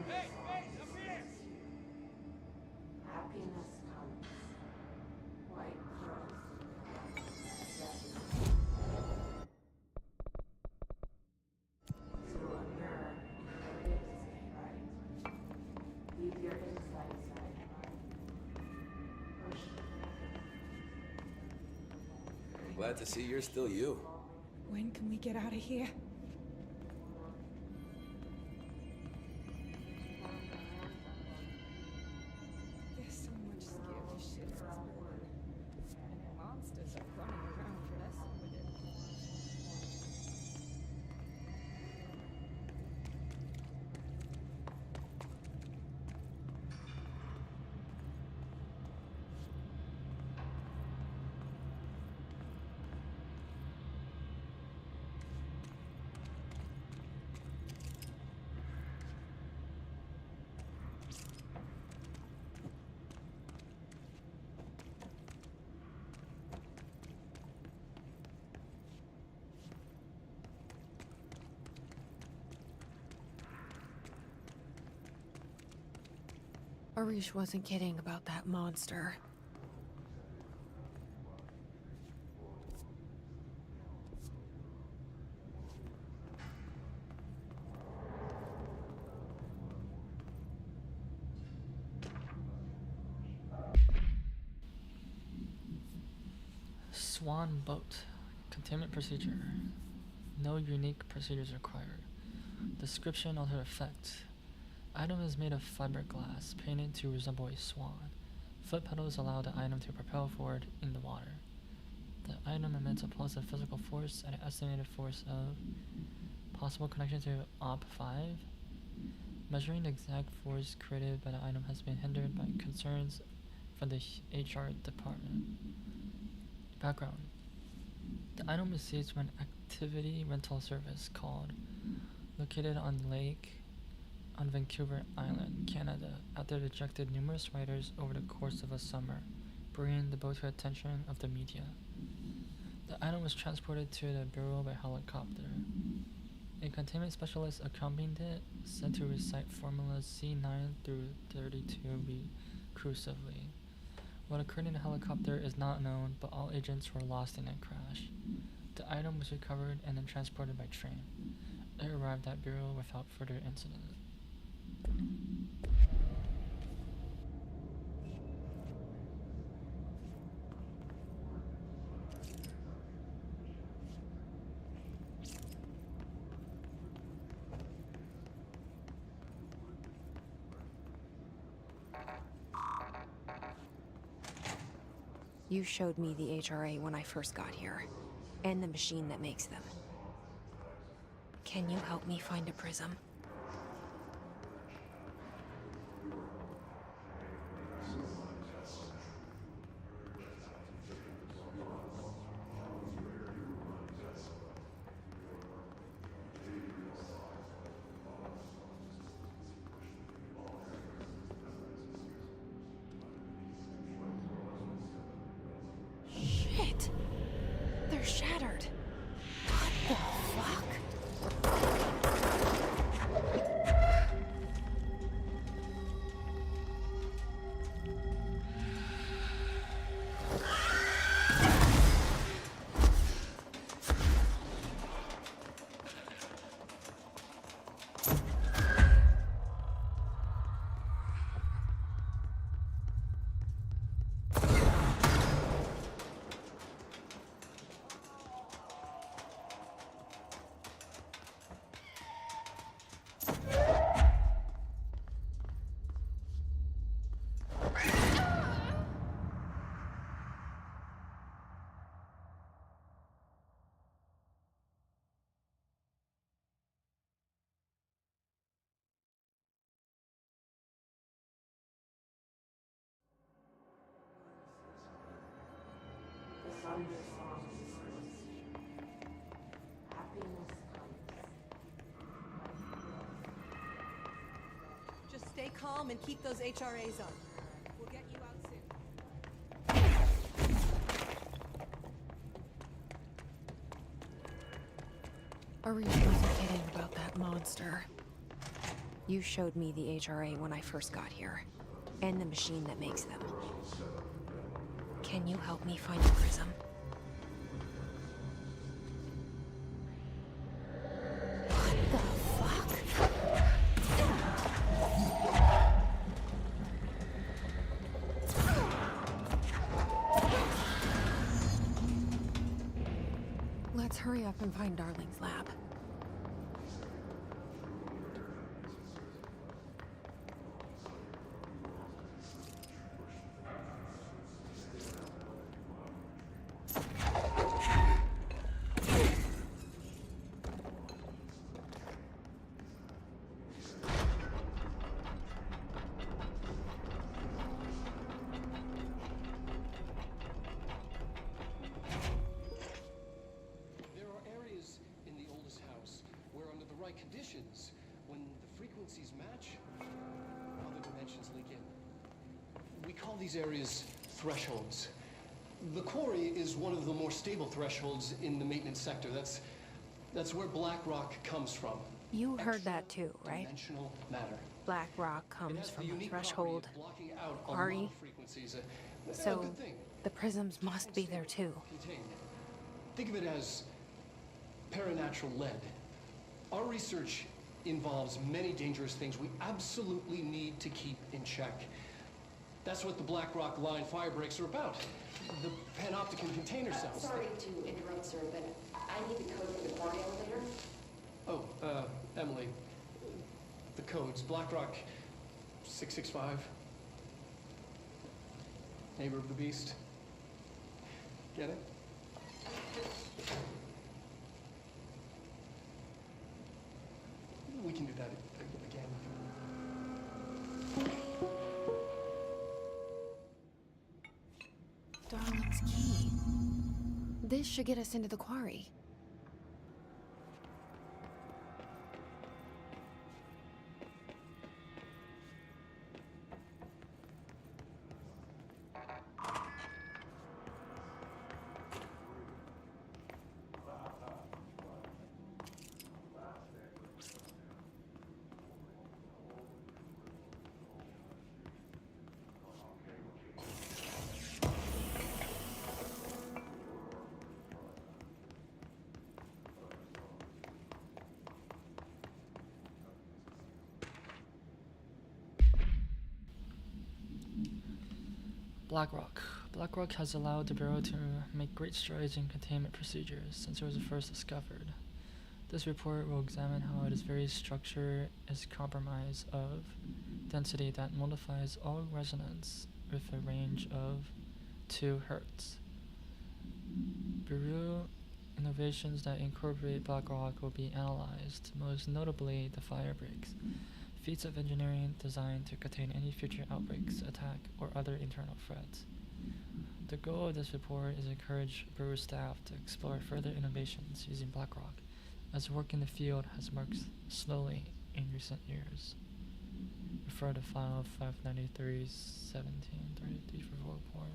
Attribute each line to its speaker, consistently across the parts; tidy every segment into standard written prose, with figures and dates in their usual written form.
Speaker 1: Hey, up here!
Speaker 2: Happiness comes. White pearls. Through a mirror, your lips stay right. Leave your insides right. Push
Speaker 3: I'm glad to see you're still you.
Speaker 4: When can we get out of here? There's so much scary shit in this building. And monsters are running around messing with it.
Speaker 5: Arish wasn't kidding about that monster.
Speaker 6: Swan boat. Containment procedure. No unique procedures required. Description altered effect. Item is made of fiberglass, painted to resemble a swan. Foot pedals allow the item to propel forward in the water. The item emits a pulse of physical force at an estimated force of possible connection to OP5. Measuring the exact force created by the item has been hindered by concerns from the HR department. Background. The item was seized when activity rental service called, located on Lake on Vancouver Island, Canada, after it ejected numerous riders over the course of a summer, bringing the boat to attention of the media. The item was transported to the bureau by helicopter. A containment specialist accompanied it, said to recite formulas C9 through 32 recursively. What occurred in the helicopter is not known, but all agents were lost in the crash. The item was recovered and then transported by train. It arrived at bureau without further incident.
Speaker 5: You showed me the HRA when I first got here, and the machine that makes them. Can you help me find a prism? Shit! They're shattered. What the fuck?
Speaker 2: sun songs happiness comes.
Speaker 7: Just stay calm and keep those HRAs on. We'll get you out soon.
Speaker 5: Ari wasn't kidding about that monster. You showed me the HRA when I first got here, and the machine that makes them. Can you help me find a prism? What the fuck? Let's hurry up and find Darling's lab.
Speaker 8: There are areas in the oldest house where, under the right conditions, when the frequencies match, other dimensions leak in. We call these areas thresholds. The quarry is one of the more stable thresholds in the maintenance sector. That's where black rock comes from.
Speaker 5: You heard that too, right?
Speaker 8: Dimensional matter.
Speaker 5: Black rock
Speaker 8: It
Speaker 5: comes
Speaker 8: has the
Speaker 5: from a
Speaker 8: unique property
Speaker 5: threshold.
Speaker 8: of blocking out a lot
Speaker 5: Ari.
Speaker 8: of frequencies. A
Speaker 5: So,
Speaker 8: good thing.
Speaker 5: the prisms must be there too.
Speaker 8: Contained. Think of it as paranatural lead. Our research involves many dangerous things we absolutely need to keep in check. That's what the Black Rock Line fire breaks are about. The panopticon container cells.
Speaker 2: Sorry to interrupt, sir, but I need the code for the quarry elevator.
Speaker 8: Oh, Emily. The codes. Black Rock 665. Neighbor of the Beast. Get it? We can do that again.
Speaker 5: Darling's key. This should get us into the quarry.
Speaker 6: BlackRock. BlackRock has allowed the Bureau to make great strides in containment procedures since it was first discovered. This report will examine how its very structure is compromised of density that modifies all resonance with a range of 2 Hz. Bureau innovations that incorporate BlackRock will be analyzed, most notably the fire breaks, feats of engineering designed to contain any future outbreaks, attack, or other internal threats. The goal of this report is to encourage Bureau staff to explore further innovations using BlackRock, as work in the field has marked slowly in recent years. Refer to file 593-1733 for full report.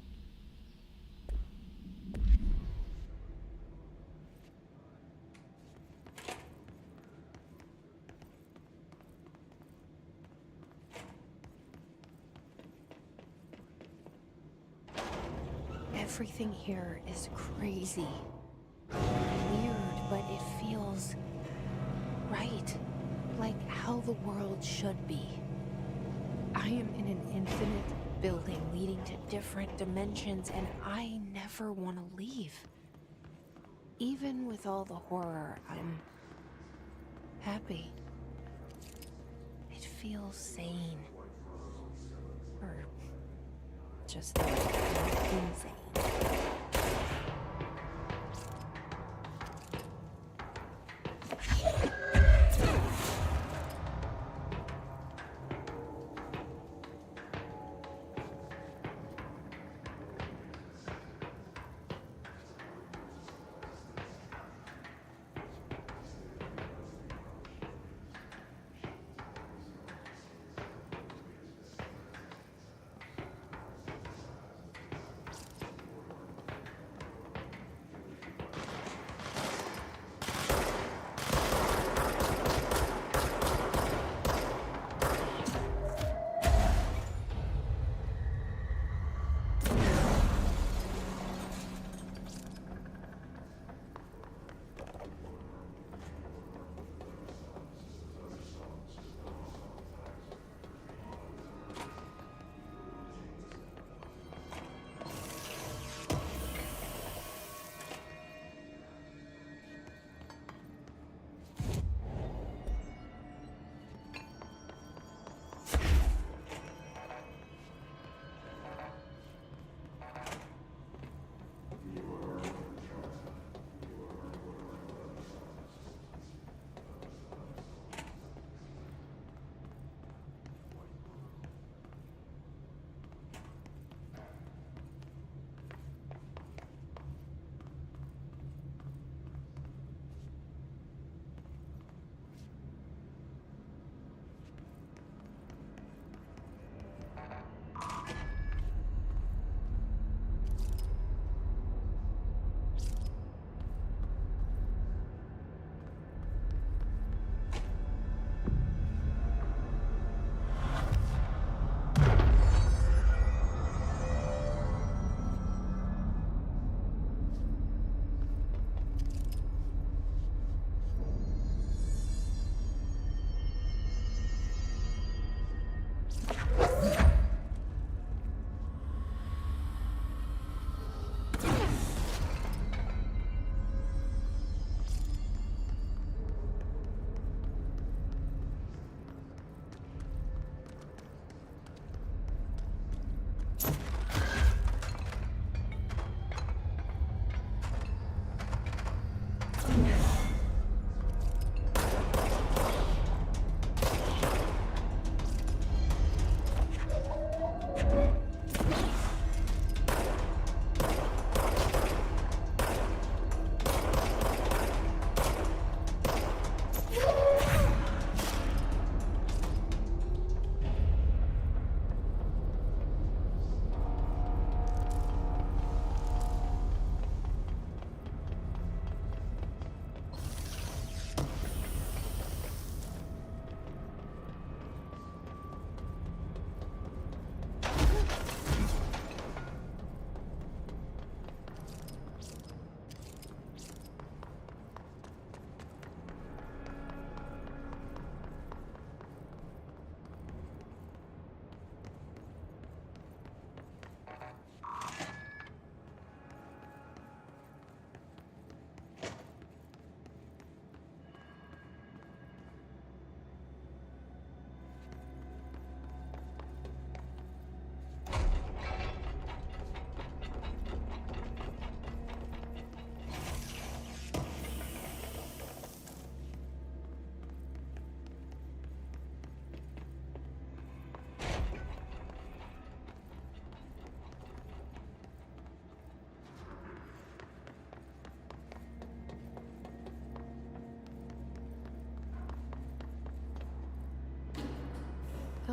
Speaker 5: Everything here is crazy. Weird, but it feels right. Like how the world should be. I am in an infinite building leading to different dimensions, and I never want to leave. Even with all the horror, I'm happy. It feels sane. Or just insane.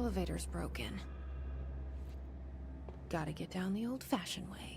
Speaker 5: elevator's broken. Gotta get down the old-fashioned way.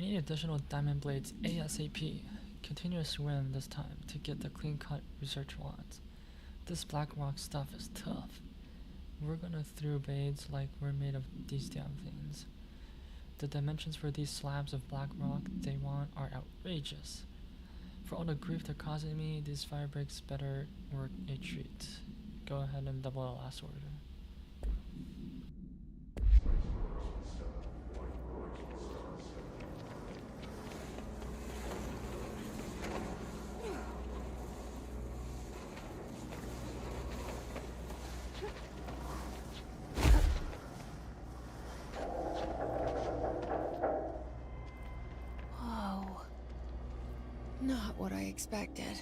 Speaker 6: We need additional diamond blades ASAP. Continue to swim this time to get the clean-cut research wands. This black rock stuff is tough. We're gonna throw blades like we're made of these damn things. The dimensions for these slabs of black rock they want are outrageous. For all the grief they're causing me, these fire breaks better work a treat. Go ahead and double the last order.
Speaker 5: Whoa. Not what I expected.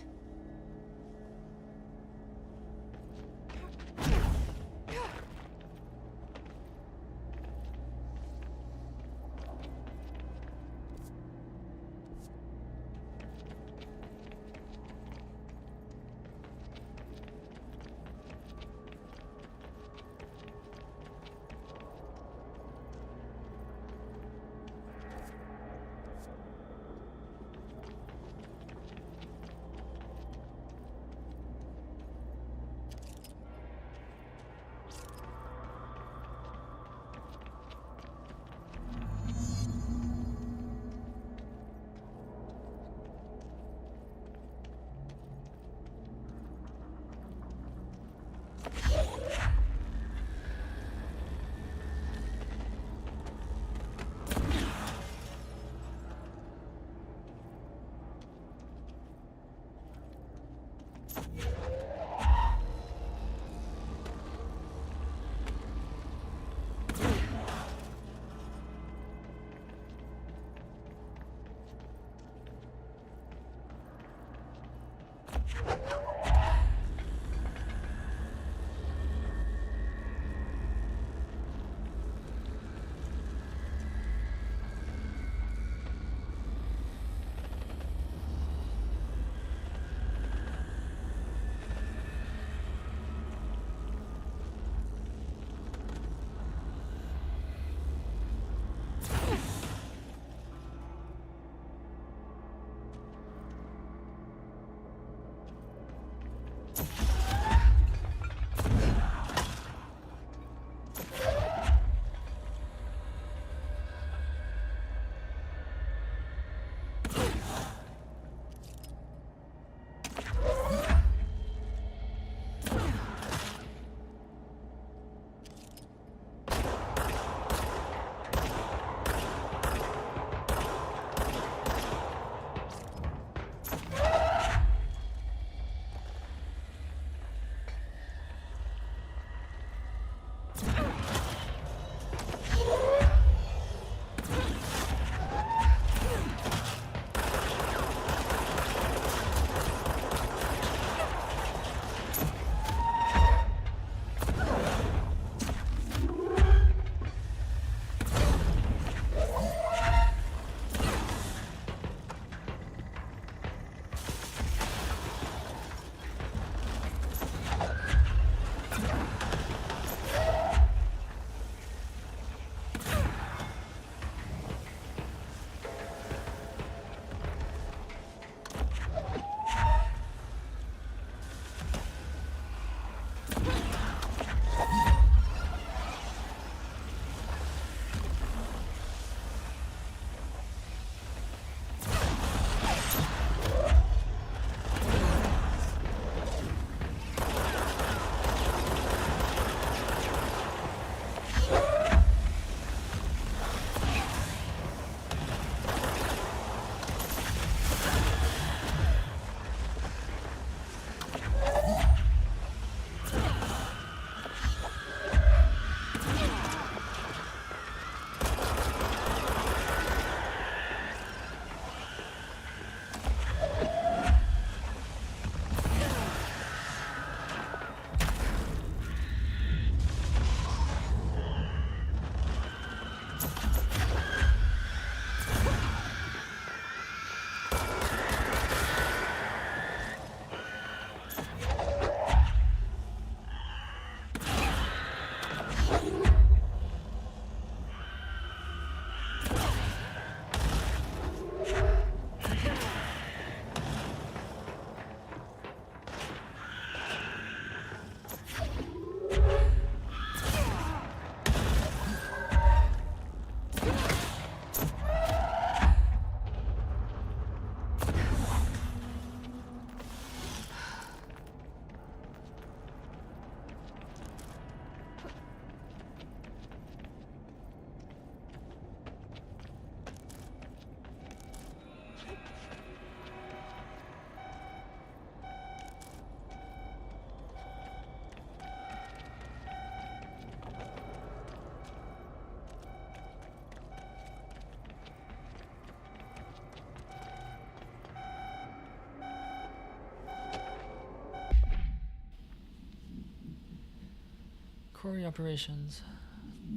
Speaker 6: Quarry operations.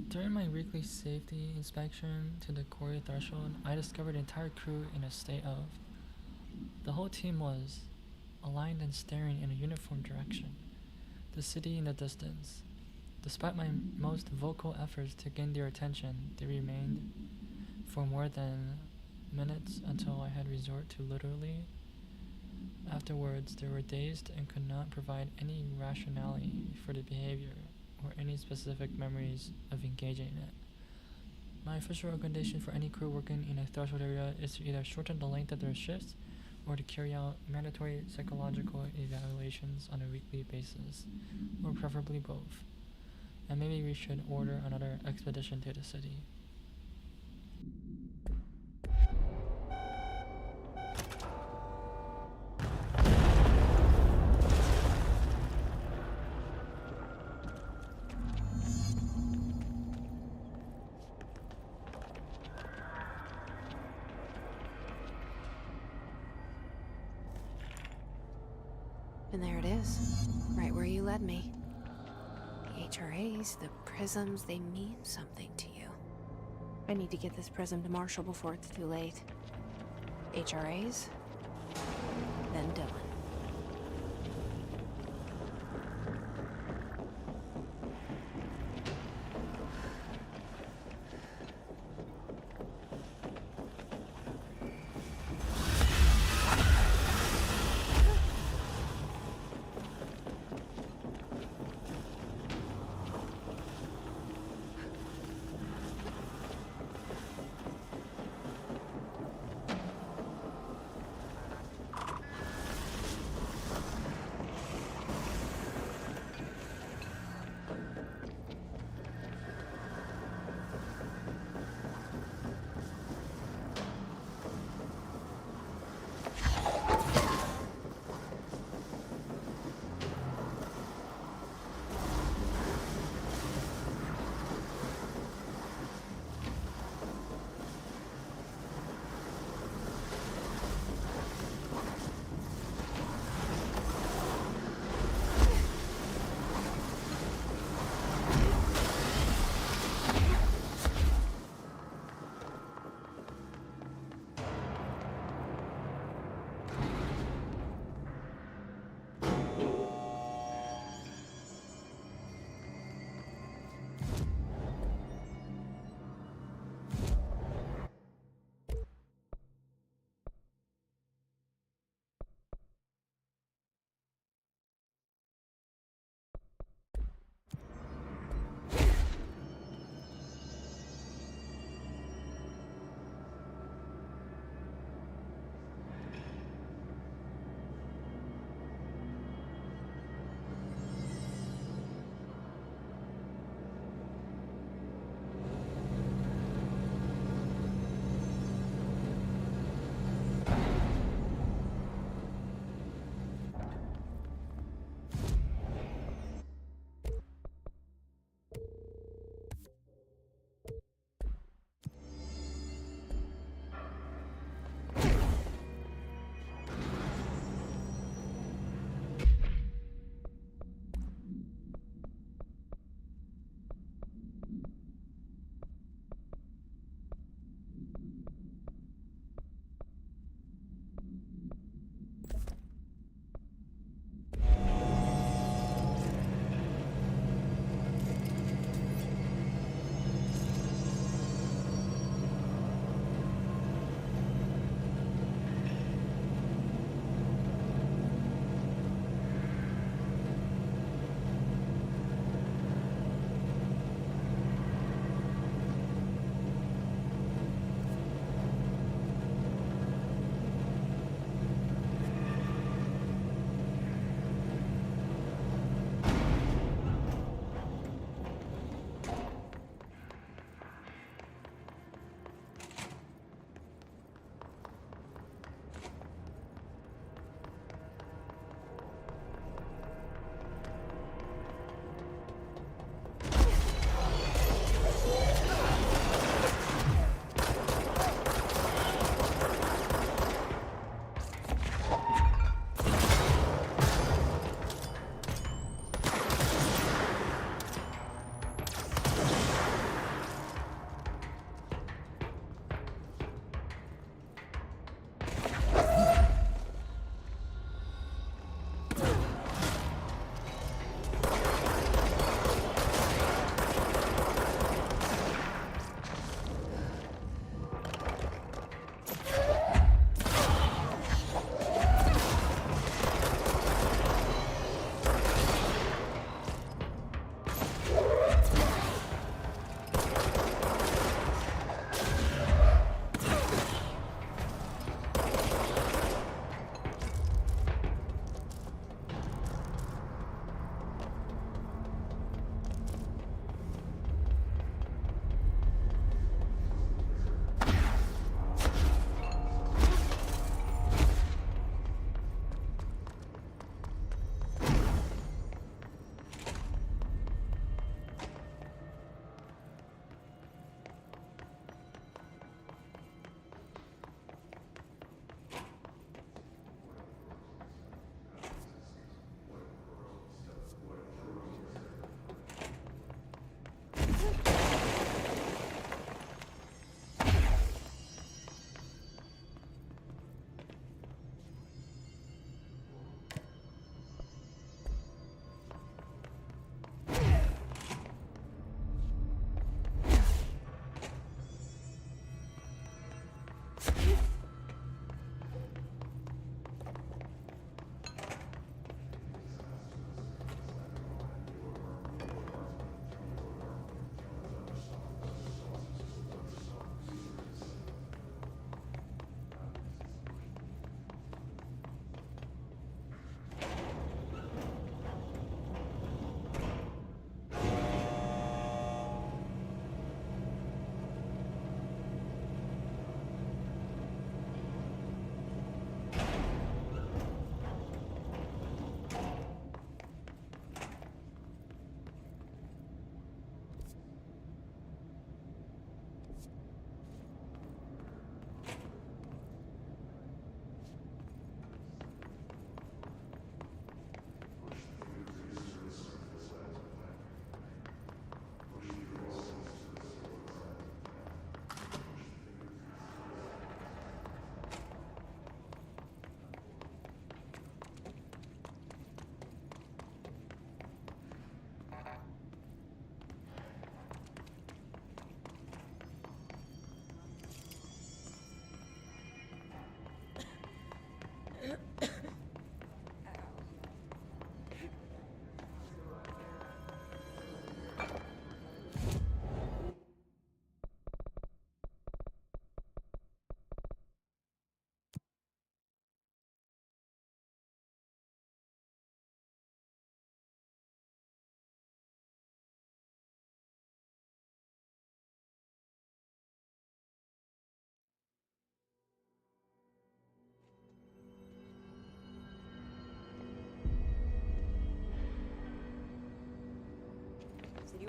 Speaker 6: During my weekly safety inspection to the quarry threshold, I discovered the entire crew in a state of. The whole team was aligned and staring in a uniform direction, the city in the distance. Despite my most vocal efforts to gain their attention, they remained for more than minutes until I had resort to literally. Afterwards, they were dazed and could not provide any rationality for the behavior or any specific memories of engaging in it. My official recommendation for any crew working in a threshold area is to either shorten the length of their shifts or to carry out mandatory psychological evaluations on a weekly basis, or preferably both. And maybe we should order another expedition to the city.
Speaker 5: And there it is, right where you led me. The HRAs, the prisms, they mean something to you. I need to get this prism to Marshall before it's too late. HRAs, then Dylan.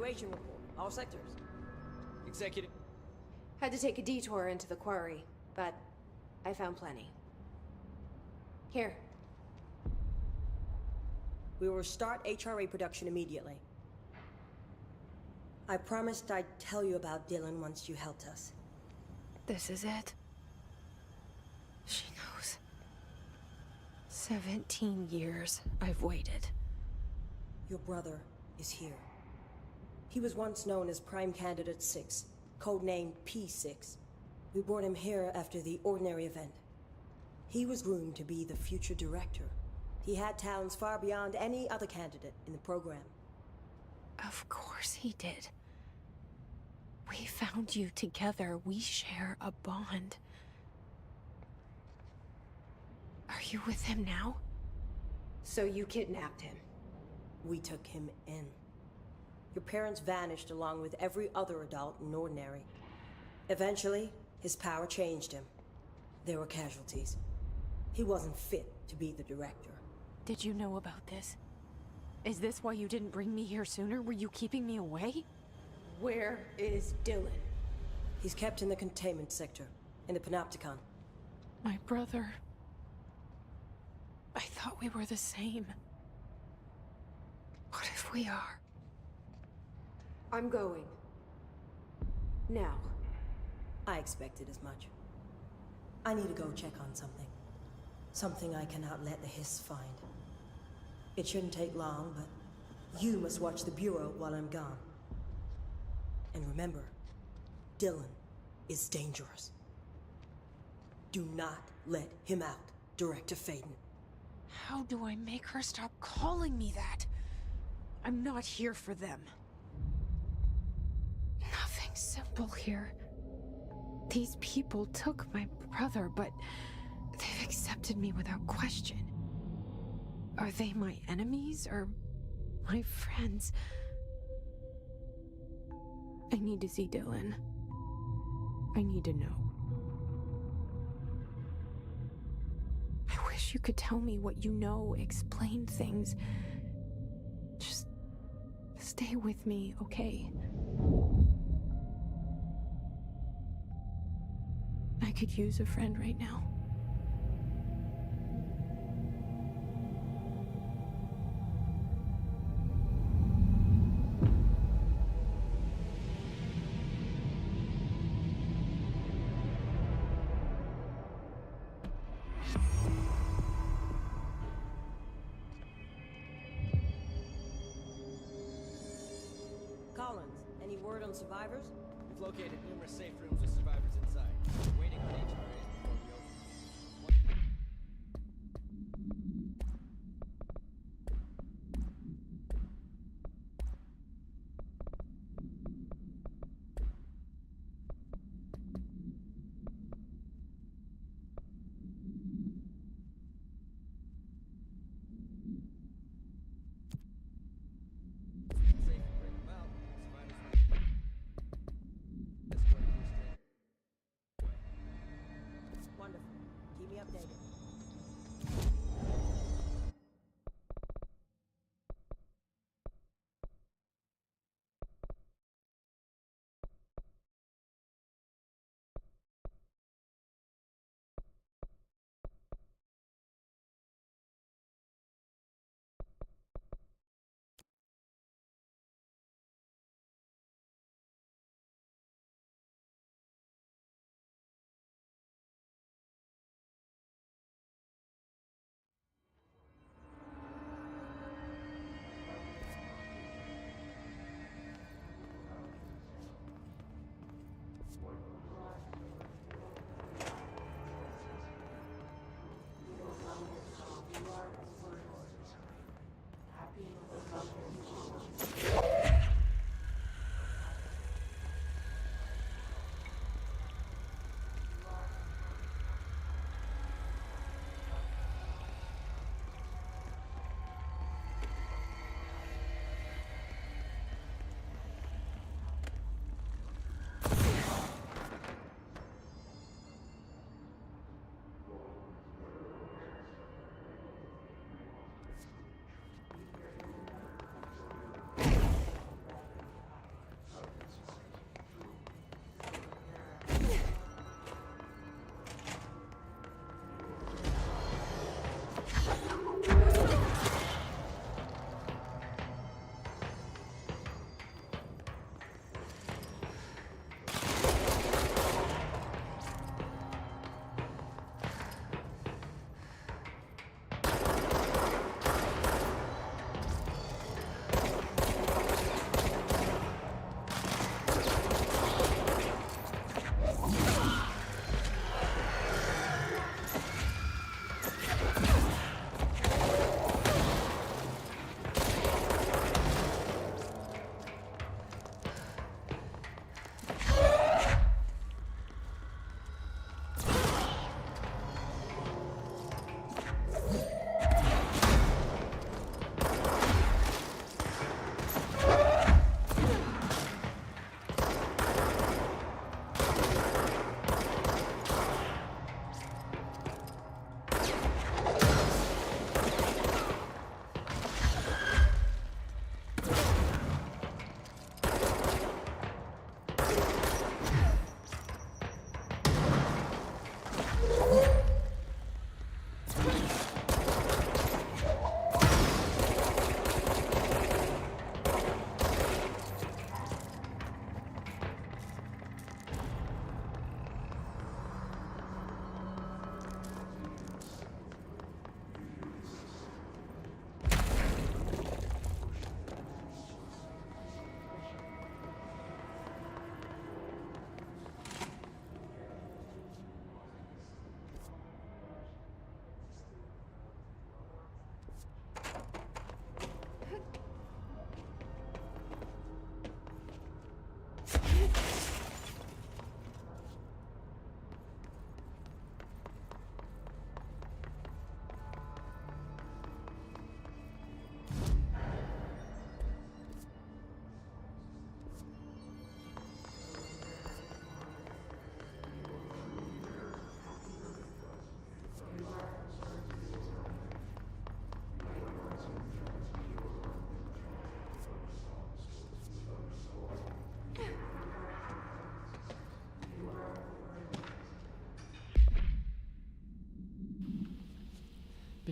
Speaker 9: Situation report. All sectors.
Speaker 8: Executive.
Speaker 5: Had to take a detour into the quarry, but I found plenty. Here.
Speaker 9: We will start HRA production immediately. I promised I'd tell you about Dylan once you helped us.
Speaker 5: This is it. She knows. 17 years I've waited.
Speaker 9: Your brother is here. He was once known as Prime Candidate 6, codenamed P6. We brought him here after the ordinary event. He was groomed to be the future director. He had talents far beyond any other candidate in the program.
Speaker 5: Of course he did. We found you together. We share a bond. Are you with him now? So you kidnapped him?
Speaker 9: We took him in. Your parents vanished along with every other adult in Ordinary. Eventually, his power changed him. There were casualties. He wasn't fit to be the director.
Speaker 5: Did you know about this? Is this why you didn't bring me here sooner? Were you keeping me away? Where is Dylan?
Speaker 9: He's kept in the containment sector, in the Panopticon.
Speaker 5: My brother. I thought we were the same. What if we are? I'm going. Now.
Speaker 9: I expected as much. I need to go check on something. Something I cannot let the Hiss find. It shouldn't take long, but you must watch the Bureau while I'm gone. And remember, Dylan is dangerous. Do not let him out, Director Faden.
Speaker 5: How do I make her stop calling me that? I'm not here for them. Nothing simple here. These people took my brother, but they've accepted me without question. Are they my enemies or my friends? I need to see Dylan. I need to know. I wish you could tell me what you know, explain things. Just stay with me, okay? I could use a friend right now.
Speaker 9: Collins, any word on survivors?
Speaker 10: We've located numerous safe rooms with survivors inside. We're waiting on HRAs before we open. Safe and bring them out. Survivors. That's what it is.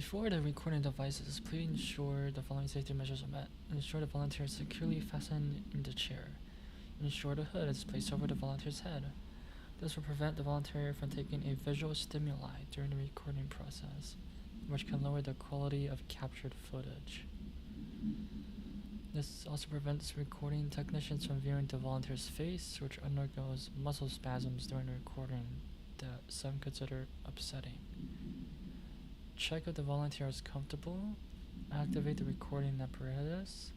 Speaker 6: Before the recording devices, please ensure the following safety measures are met. Ensure the volunteer is securely fastened in the chair. Ensure the hood is placed over the volunteer's head. This will prevent the volunteer from taking a visual stimuli during the recording process, which can lower the quality of captured footage. This also prevents recording technicians from viewing the volunteer's face, which undergoes muscle spasms during the recording that some consider upsetting. Check if the volunteer is comfortable. Activate the recording apparatus.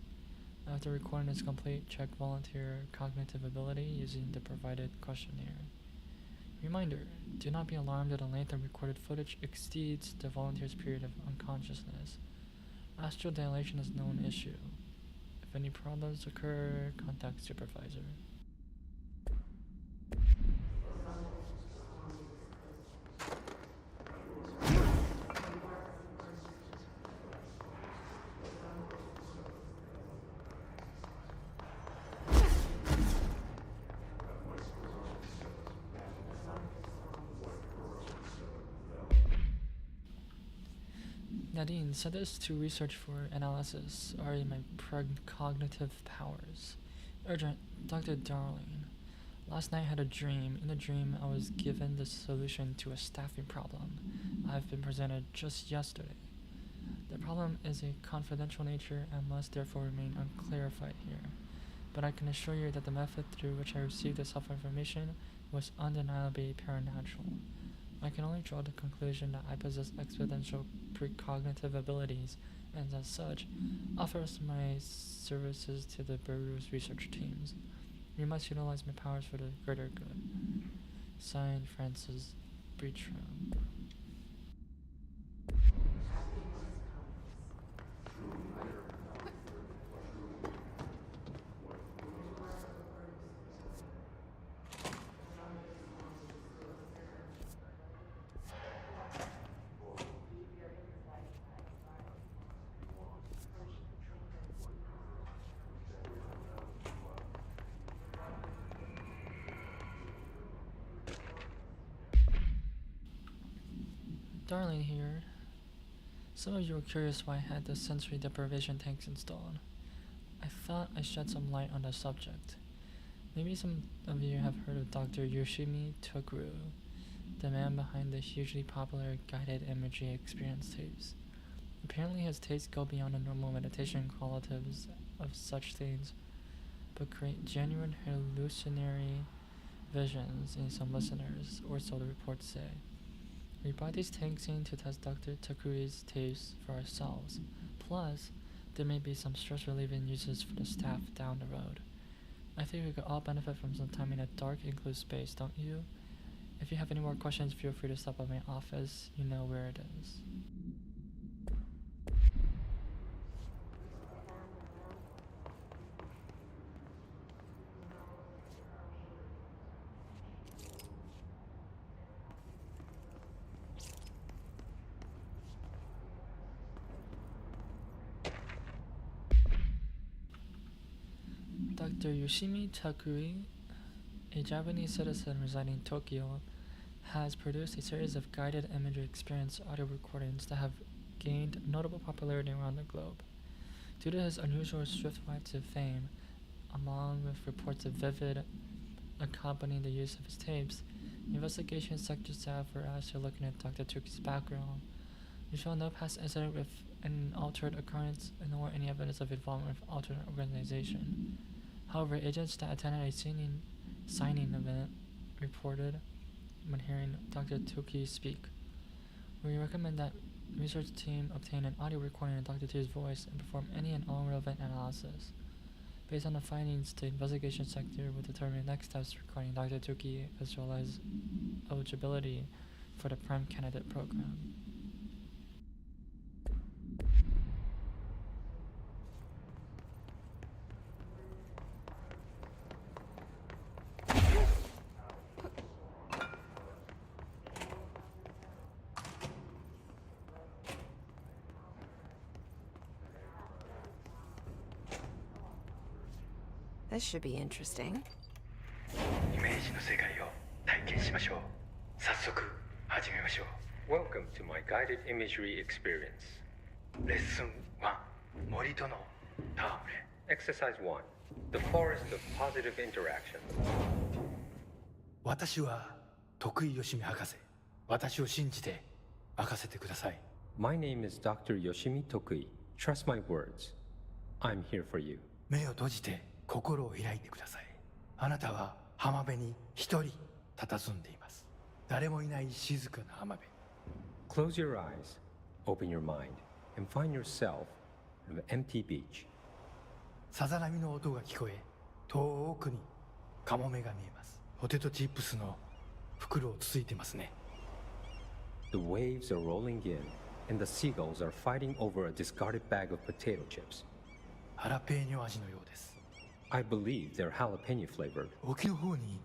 Speaker 6: After recording is complete, check volunteer cognitive ability using the provided questionnaire. Reminder, do not be alarmed if the length of recorded footage exceeds the volunteer's period of unconsciousness. Astral dilation is no issue. If any problems occur, contact supervisor. Nadine, set this to research for analysis are in my precognitive powers. Urgent, Dr. Darling. Last night I had a dream. In the dream, I was given the solution to a staffing problem I've been presented just yesterday. The problem is a confidential nature and must therefore remain unclarified here. But I can assure you that the method through which I received the self-information was undeniably paranatural. I can only draw the conclusion that I possess exponential precognitive abilities, and as such, offers my services to the Bureau's research teams. You must utilize my powers for the greater good. Signed, Francis Beecham. Darling here. Some of you are curious why I had the sensory deprivation tanks installed. I thought I'd shed some light on the subject. Maybe some of you have heard of Dr. Yoshimi Tokuru, the man behind the hugely popular guided imagery experience tapes. Apparently his tapes go beyond the normal meditation qualities of such things, but create genuine hallucinatory visions in some listeners, or so the reports say. We brought these tanks in to test Dr. Takuru's tapes for ourselves. Plus, there may be some stress-relieving uses for the staff down the road. I think we could all benefit from some time in a dark, enclosed space, don't you? If you have any more questions, feel free to stop by my office. You know where it is. Dr. Yoshimi Takuri, a Japanese citizen residing in Tokyo, has produced a series of guided imagery experience audio recordings that have gained notable popularity around the globe. Due to his unusual swift rise to fame, along with reports of vivid accompanying the use of his tapes, investigation sector staff were asked to look into Dr. Takuri's background. We found no past incident with an altered occurrence, nor any evidence of involvement with alternate organization. However, agents that attended a signing event reported when hearing Dr. Tuki speak. We recommend that research team obtain an audio recording of Dr. Tuki's voice and perform any and all relevant analysis. Based on the findings, the investigation sector will determine next steps regarding Dr. Tuki as well as eligibility for the Prime Candidate program.
Speaker 5: This should be interesting.
Speaker 11: イメージの世界を体験しましょう。早速始めましょう。Welcome to my guided imagery experience.
Speaker 12: レッスン1、森との戯れ。
Speaker 11: Exercise 1. The Forest of Positive Interaction.
Speaker 12: 私は徳井義美博士。私を信じて任せてください。
Speaker 11: My name is Dr. Yoshimi Tokui. Trust my words. I'm here for you.
Speaker 12: 目を閉じて心を開いてください。あなたは浜辺に一人佇んでいます。誰もいない静かな浜辺。
Speaker 11: Close your eyes, open your mind, and find yourself on an empty beach.
Speaker 12: さざ波の音が聞こえ、遠くにカモメが見えます。ポテトチップスの袋をつついてますね。
Speaker 11: The waves are rolling in, and the seagulls are fighting over a discarded bag of potato chips.
Speaker 12: ハラペーニョ味のようです。
Speaker 11: I believe they're jalapeno flavored.
Speaker 12: 沖の方に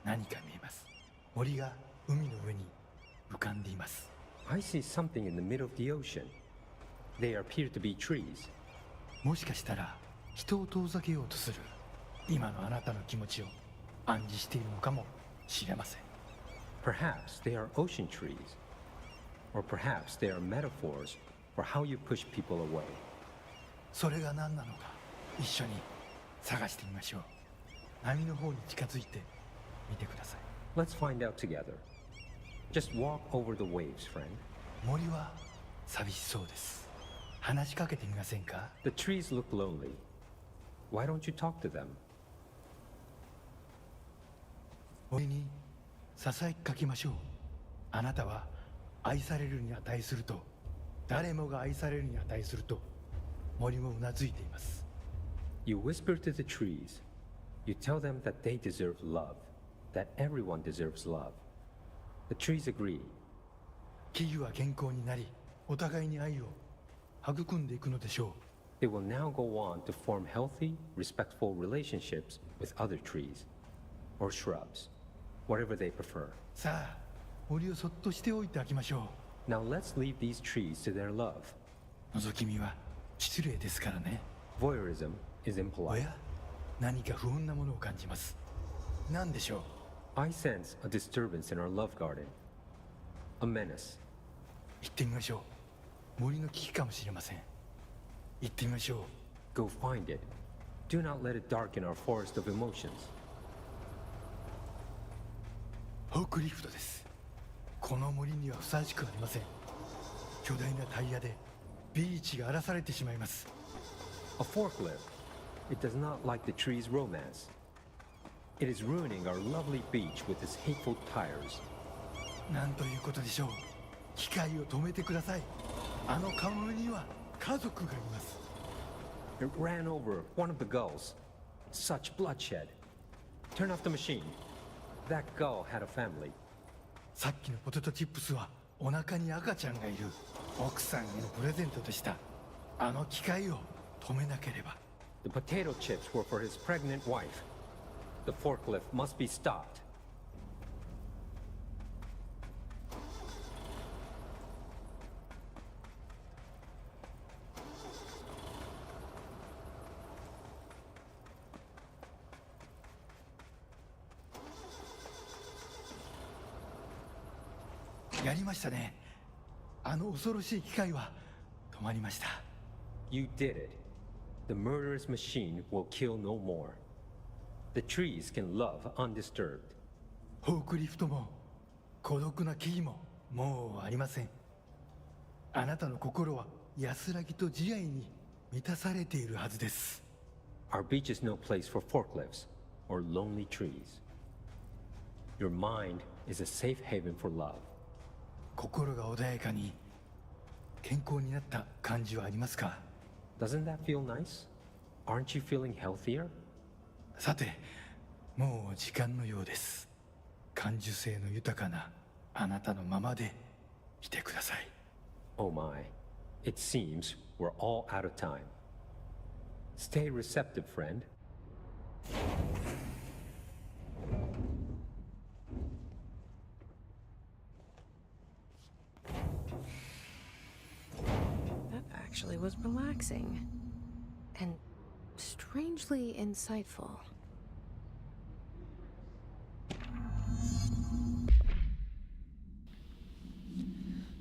Speaker 12: 何か見えます。森が海の上に浮かんでいます。
Speaker 11: I see something in the middle of the ocean. They appear to be trees.
Speaker 12: もしかしたら人を遠ざけようとする今のあなたの気持ちを暗示しているのかもしれません。
Speaker 11: Perhaps they are ocean trees. Or perhaps they are metaphors for how you push people away.
Speaker 12: それが何なのか一緒に探してみましょう。波の方に近づいてみてください。
Speaker 11: Let's find out together. Just walk over the waves, friend.
Speaker 12: 森は寂しそうです。話しかけてみませんか？
Speaker 11: The trees look lonely. Why don't you talk to them?
Speaker 12: 森にささやきかけましょう。あなたは愛されるに値すると、誰もが愛されるに値すると、森もうなずいています。
Speaker 11: You whisper to the trees. You tell them that they deserve love, that everyone deserves love. The trees agree.
Speaker 12: 木々は健康になり、お互いに愛を育んでいくのでしょう。
Speaker 11: They will now go on to form healthy, respectful relationships with other trees or shrubs, whatever they prefer.
Speaker 12: さあ、森をそっとしておいてあげましょ
Speaker 11: う。Now let's leave these trees to their love.
Speaker 12: 覗き見は失礼ですからね。
Speaker 11: Voyeurism is impolite.
Speaker 12: おや、何か不穏なものを感じます。何でしょう？
Speaker 11: I sense a disturbance in our love garden. A menace.
Speaker 12: 行ってみましょう。森の危機かもしれません。行ってみましょ
Speaker 11: う。Go find it. Do not let it darken our forest of emotions.
Speaker 12: フォークリフトです。この森にはふさわしくありません。巨大なタイヤでビーチが荒らされてしまいます。
Speaker 11: A forklift. It does not like the tree's romance. It is ruining our lovely beach with its hateful tires.
Speaker 12: なんということでしょう。機械を止めてください。あのカモメには家族がいます。
Speaker 11: It ran over one of the gulls. Such bloodshed. Turn off the machine. That gull had a family.
Speaker 12: さっきのポテトチップスはお腹に赤ちゃんがいる奥さんへのプレゼントでした。あの機械を止めなければ。
Speaker 11: The potato chips were for his pregnant wife. The forklift must be stopped.
Speaker 12: 「やりましたね。あの恐ろしい機械は止まりました。
Speaker 11: You did it. The murderous machine will kill no more. The trees can love undisturbed.
Speaker 12: フォークリフトも孤独な木々ももうありません。あなたの心は安らぎと慈愛に満たされているはずです。
Speaker 11: Our beach is no place for forklifts or lonely trees. Your mind is a safe haven for love.
Speaker 12: 心が穏やかに健康になった感じはありますか？
Speaker 11: Doesn't that feel nice? Aren't you feeling healthier?
Speaker 12: さて、もう時間のようです。感受性の豊かなあなたのままでいてください。
Speaker 11: Oh my, it seems we're all out of time. Stay receptive, friend.
Speaker 5: That actually was relaxing. And strangely insightful.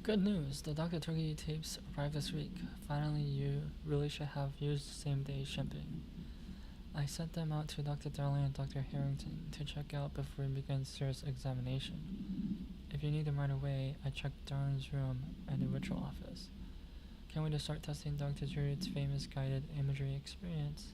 Speaker 6: Good news, the Dr. Turkey tapes arrived this week. Finally, you really should have used same-day shipping. I sent them out to Dr. Darling and Dr. Harrington to check out before we begin serious examination. If you need them right away, I checked Darling's room and the ritual office. Can't wait to start testing Dr. Druid's famous guided imagery experience.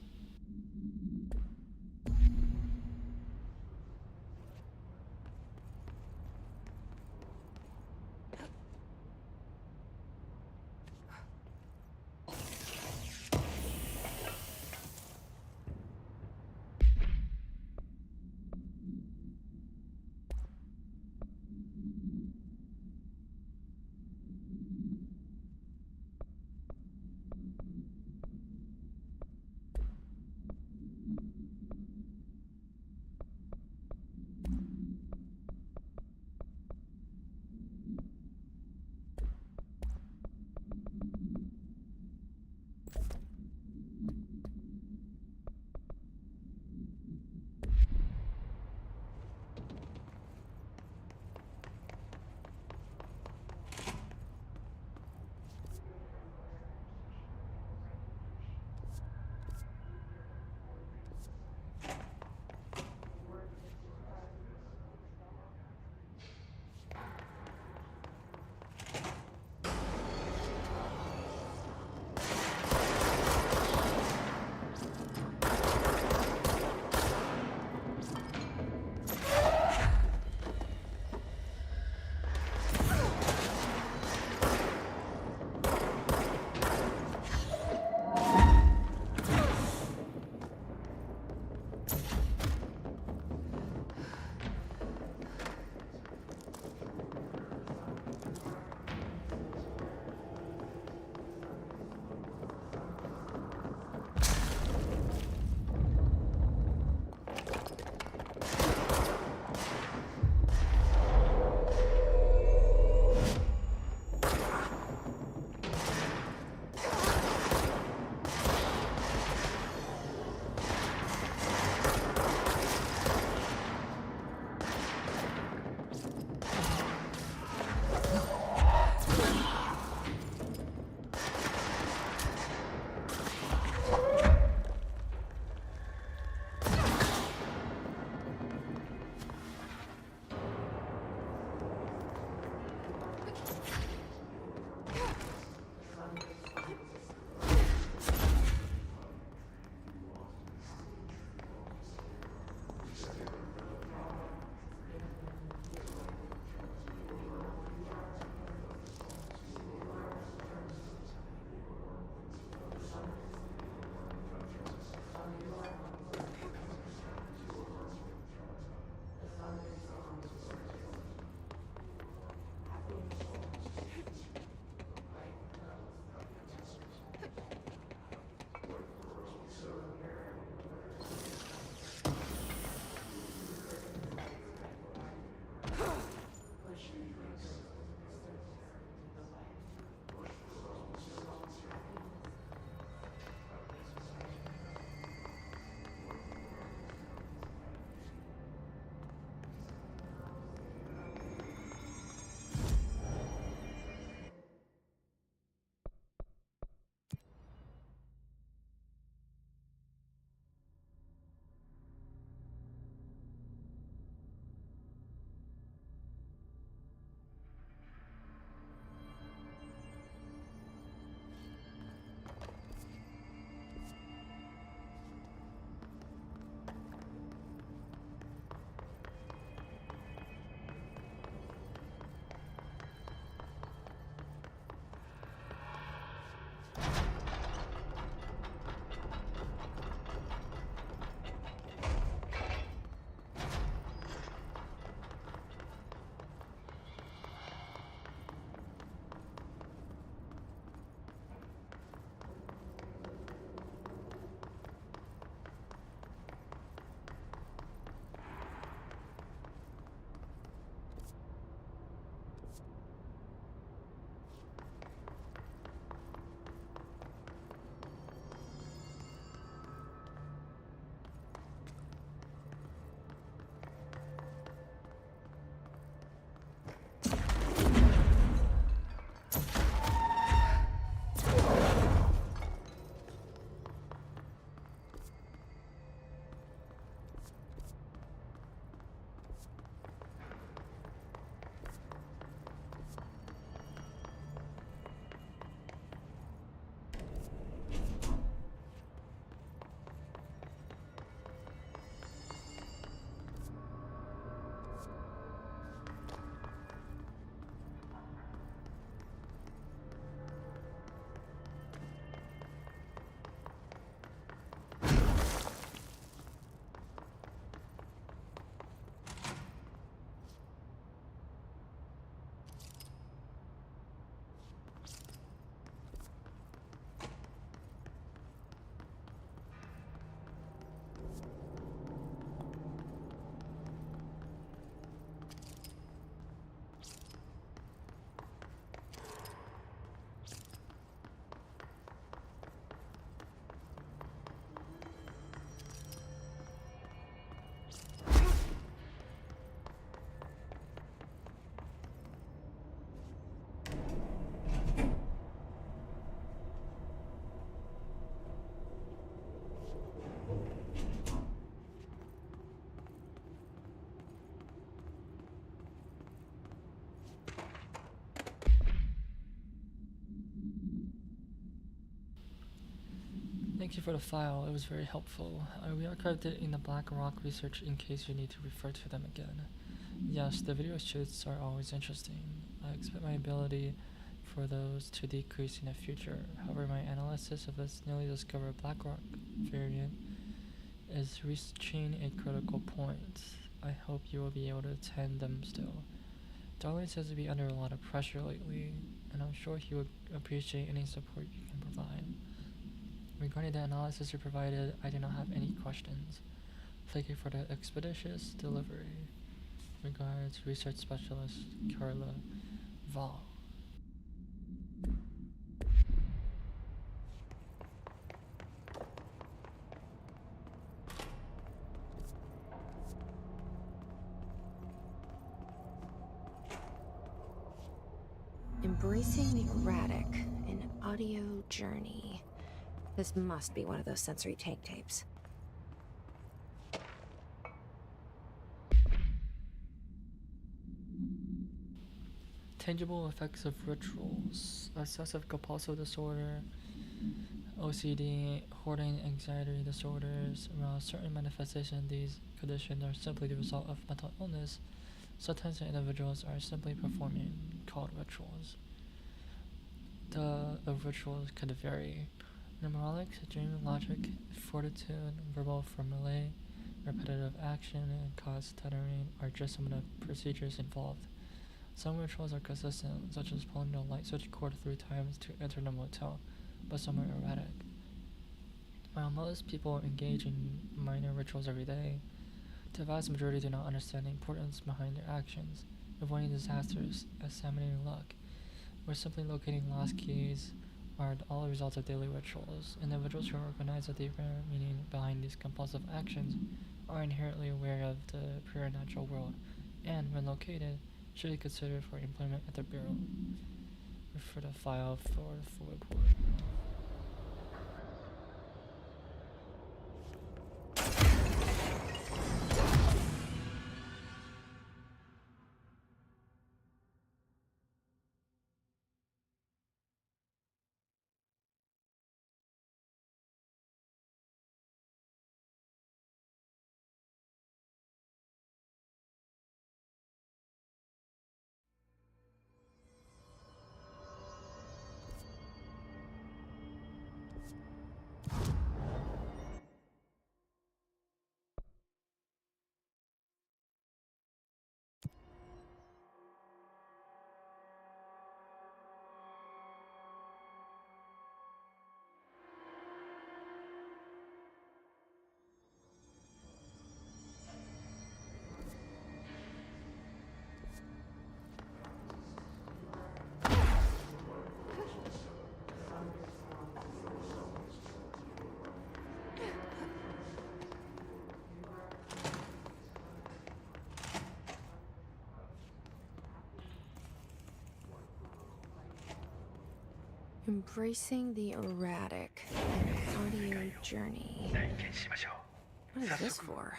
Speaker 6: Thank you for the file, it was very helpful. I re-archived it in the Black Rock research in case you need to refer to them again. Yes, the video shoots are always interesting. I expect my ability for those to decrease in the future. However, my analysis of this newly discovered Black Rock variant is reaching a critical point. I hope you will be able to attend them still. Darwin seems to be under a lot of pressure lately, and I'm sure he would appreciate any support you can provide. Regarding the analysis you provided, I do not have any questions. Thank you for the expeditious delivery. Regards, Research Specialist Carla Val.
Speaker 5: Embracing the erratic, an audio journey. This must be one of those sensory take tapes.
Speaker 6: Tangible effects of rituals, obsessive compulsive disorder, OCD, hoarding anxiety disorders. While certain manifestations of these conditions are simply the result of mental illness, sometimes the individuals are simply performing called rituals. The rituals could vary. Mnemonics, dream logic, fortitude, verbal formulae, repetitive action, and cause tethering are just some of the procedures involved. Some rituals are consistent, such as pulling the light switch cord 3 times to enter the motel, but some are erratic. While most people engage in minor rituals every day, the vast majority do not understand the importance behind their actions, avoiding disasters, examining luck, or simply locating lost keys are all the results of daily rituals. Individuals who recognize the deeper meaning behind these compulsive actions are inherently aware of the preternatural world, and, when located, should be considered for employment at the Bureau. Refer to file for the full report.
Speaker 5: Embracing the erratic, an audio journey. What is this for?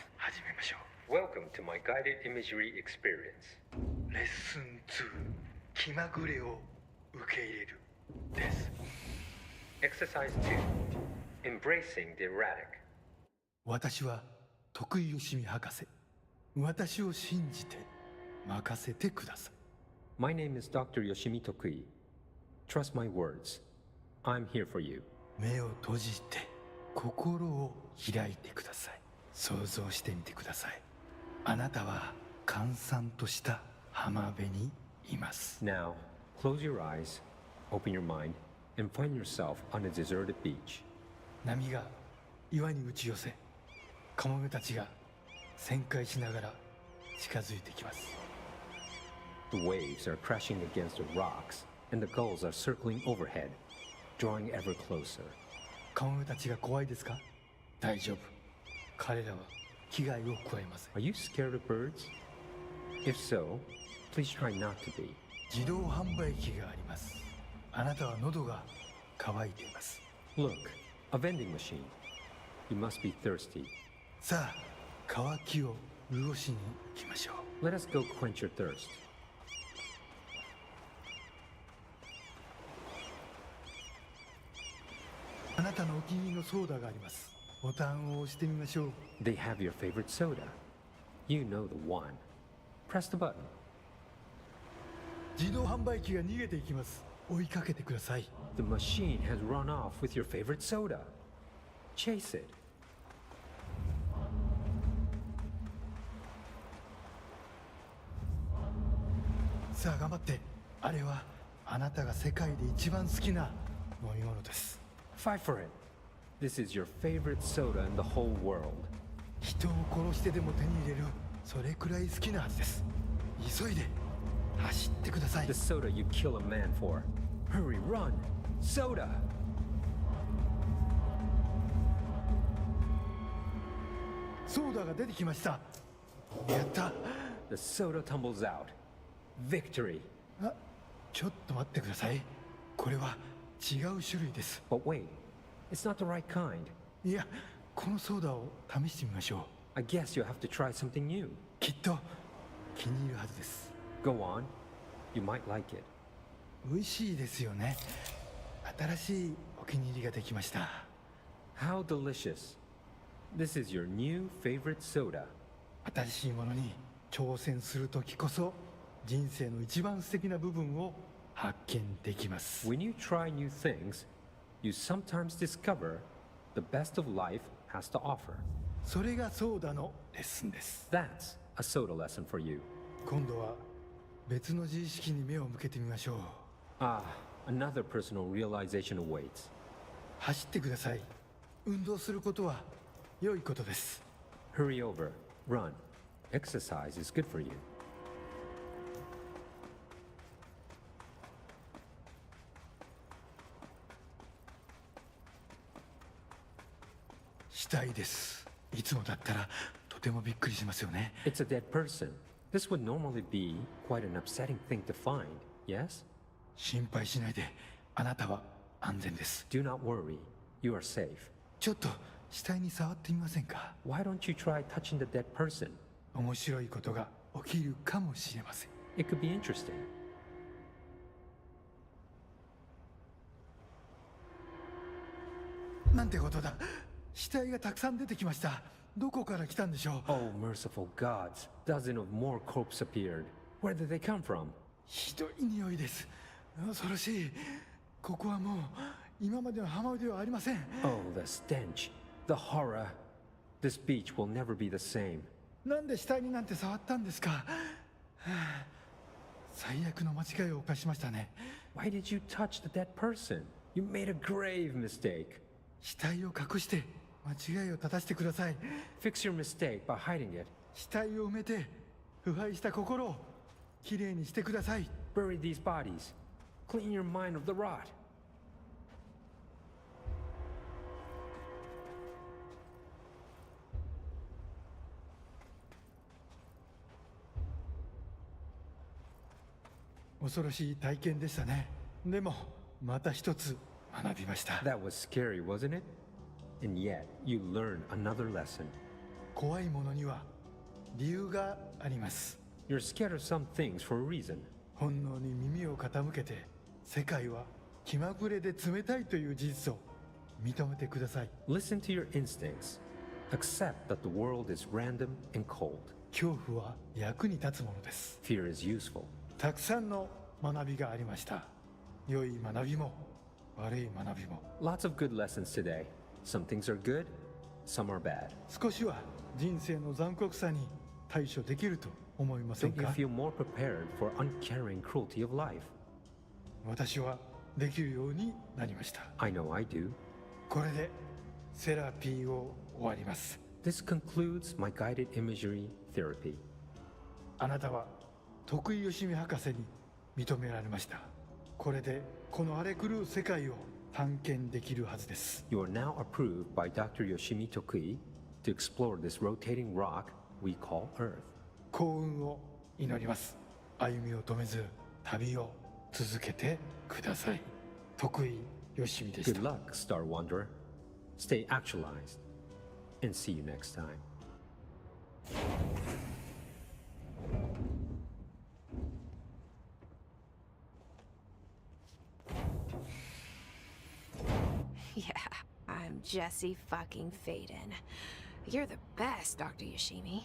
Speaker 11: Welcome to my guided imagery experience.
Speaker 12: Lesson 2気まぐれを受け入れるです
Speaker 11: Exercise 2 Embracing the erratic.
Speaker 12: 私は徳井義美博士私を信じて任せてください
Speaker 11: My name is Dr. Yoshimi Tokui. Trust my words. I'm here for you.
Speaker 12: 目を閉じて心を開いてください想像してみてくださいあなたは閑散とした浜辺にいます
Speaker 11: Now, close your eyes, open your mind, and find yourself on a deserted beach.
Speaker 12: 波が岩に打ち寄せカモメたちが旋回しながら近づいてきます
Speaker 11: The waves are crashing against the rocks, and the gulls are circling overhead, drawing ever closer.
Speaker 12: カモメたちが怖いですか大丈夫彼らは危害を加えません
Speaker 11: Are you scared of birds? If so, please try not to be.
Speaker 12: 自動販売機がありますあなたは喉が渇いています
Speaker 11: Look, a vending machine. You must be thirsty.
Speaker 12: さあ渇きを潤しに行きましょう
Speaker 11: Let us go quench your thirst.
Speaker 12: あなたのお気に入りのソーダがあります。ボタンを押してみましょう。
Speaker 11: They have your favorite soda. You know the one. Press the button.
Speaker 12: 自動販売機が逃げていきます。追いかけてください。
Speaker 11: The machine has run off with your favorite soda. Chase it.
Speaker 12: さあ頑張って。あれはあなたが世界で一番好きな飲み物です。
Speaker 11: Fight for it. This is your favorite soda in the whole world.
Speaker 12: 人を殺してでも手に入れる、それくらい好きなはずです。急いで走ってください。
Speaker 11: The soda you kill a man for. Hurry, run! Soda!
Speaker 12: ソーダが出てきました。やった。
Speaker 11: The soda tumbles out. Victory.
Speaker 12: あ、ちょっと待ってください。これは違う種類です。
Speaker 11: But wait, it's not the right kind.
Speaker 12: いや、このソーダを試してみましょう。
Speaker 11: I guess you have to try something new.
Speaker 12: きっと気に入るはずです。
Speaker 11: Go on. You might like it.
Speaker 12: 美味しいですよね。新しいお気に入りができました。
Speaker 11: How delicious. This is your new favorite soda.
Speaker 12: 新しいものに挑戦するときこそ人生の一番素敵な部分を発見できます。
Speaker 11: When you try new things, you sometimes discover the best of life has to offer.
Speaker 12: それがソーダのレッスンです。
Speaker 11: That's a soda lesson for you.
Speaker 12: 今度は別の自意識に目を向けてみましょう。
Speaker 11: Ah, another personal realization awaits.
Speaker 12: 走ってください。運動することは良いことです。
Speaker 11: Hurry over. Run. Exercise is good for you.
Speaker 12: 死体です。いつもだったらとてもびっくりしますよね。
Speaker 11: It's a dead person. This would normally be quite an upsetting thing to find, yes?
Speaker 12: 心配しないで。あなたは安全です。
Speaker 11: Do not worry. You are safe.
Speaker 12: ちょっと死体に触ってみませんか？
Speaker 11: Why don't you try touching the dead person?
Speaker 12: 面白いことが起きるかもしれません。
Speaker 11: It could be interesting.
Speaker 12: なんてことだ。死体がたくさん出てきました。どこから来たんでしょう？
Speaker 11: Oh, merciful gods. Dozen of more corpses appeared. Where did they come from?
Speaker 12: ひどい匂いです。恐ろしい。ここはもう今までの浜辺ではありません。
Speaker 11: Oh, the stench. The horror. This beach will never be the same.
Speaker 12: なんで死体になんて触ったんですか？はあ、最悪の間違いを犯しましたね。
Speaker 11: Why did you touch the dead person? You made a grave mistake.
Speaker 12: 死体を隠して間違いを正してください。
Speaker 11: Fix your mistake by hiding it.
Speaker 12: 死体を埋めて腐敗した心をきれいにしてください。
Speaker 11: Bury these bodies. Clean your mind of the rot.
Speaker 12: 恐ろしい体験でしたね。でもまた一つ学びました。
Speaker 11: That was scary, wasn't it? And yet, you learned another lesson.
Speaker 12: 怖いものには理由があります。
Speaker 11: You're scared of some things for a reason.
Speaker 12: 本能に耳を傾けて、世界は気まぐれで冷たいという事実を認めてください。
Speaker 11: Listen to your instincts. Accept that the world is random and cold.
Speaker 12: 恐怖は役に立つものです。
Speaker 11: Fear is useful.
Speaker 12: たくさんの学びがありました。良い学びも悪い学びも。
Speaker 11: Lots of good lessons today. Some things are good, some are bad.
Speaker 12: 少しは人生の残酷さに対処できると思いません
Speaker 11: Don't you
Speaker 12: か？
Speaker 11: feel more prepared for uncaring cruelty of life?
Speaker 12: 私はできるようになりました。
Speaker 11: I know I do.
Speaker 12: これでセラピーを終わります。
Speaker 11: This concludes my guided imagery therapy.
Speaker 12: あなたは徳井義美博士に認められました。これでこの荒れ狂う世界を探検できるはずです。
Speaker 11: You are now approved by Dr. Yoshimi Tokui to explore this rotating rock we call Earth.
Speaker 12: 幸運を祈ります。歩みを止めず旅を続けてください。徳井義美でし
Speaker 11: Good
Speaker 12: た。
Speaker 11: luck, Star Wanderer. Stay actualized. And see you next time.
Speaker 5: Yeah, Jesse fucking Faden. You're the best, Dr. Yoshimi.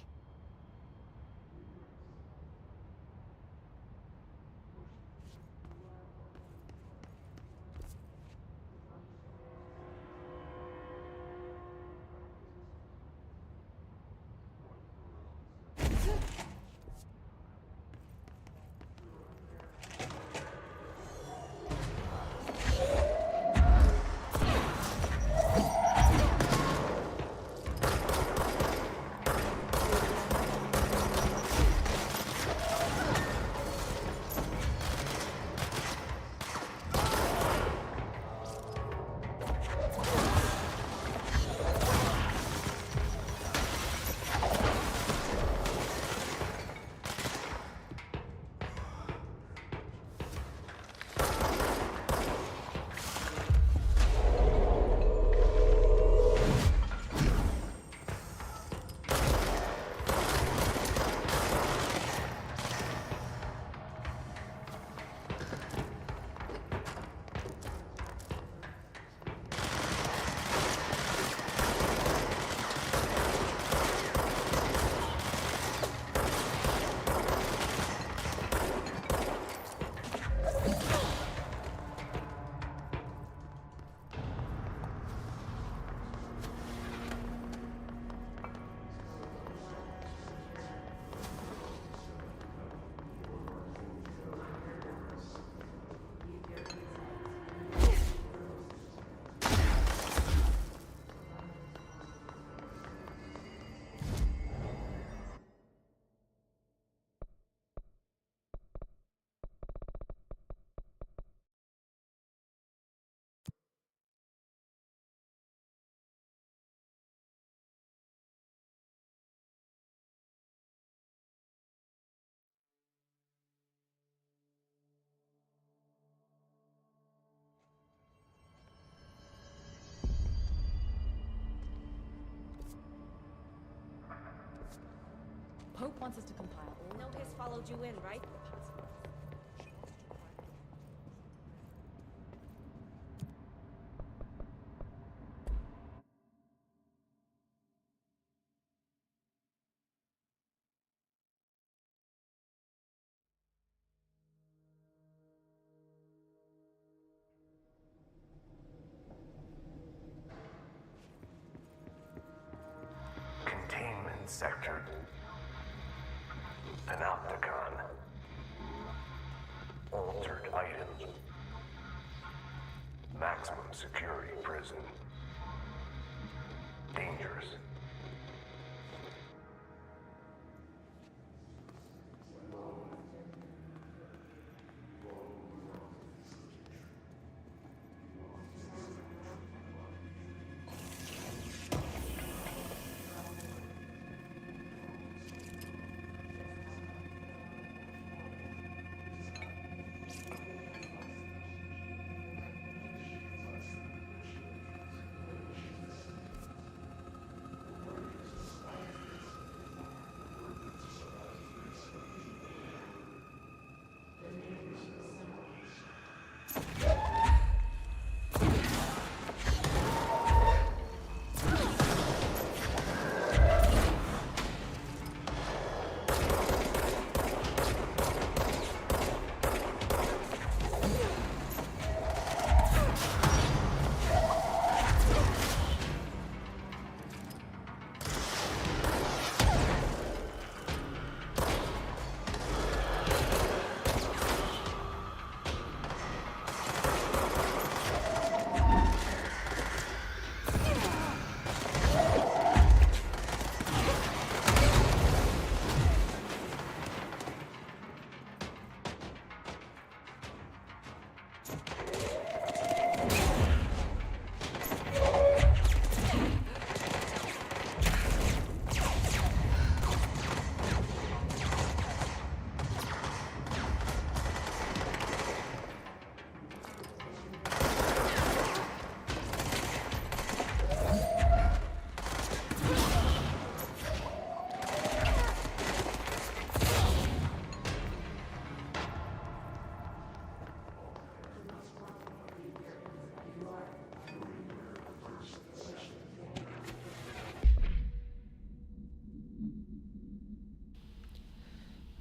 Speaker 2: Pope wants us to compile.
Speaker 9: No Hiss followed you in, right?
Speaker 13: Containment sector. Panopticon. Altered items. Maximum security prison. Dangerous.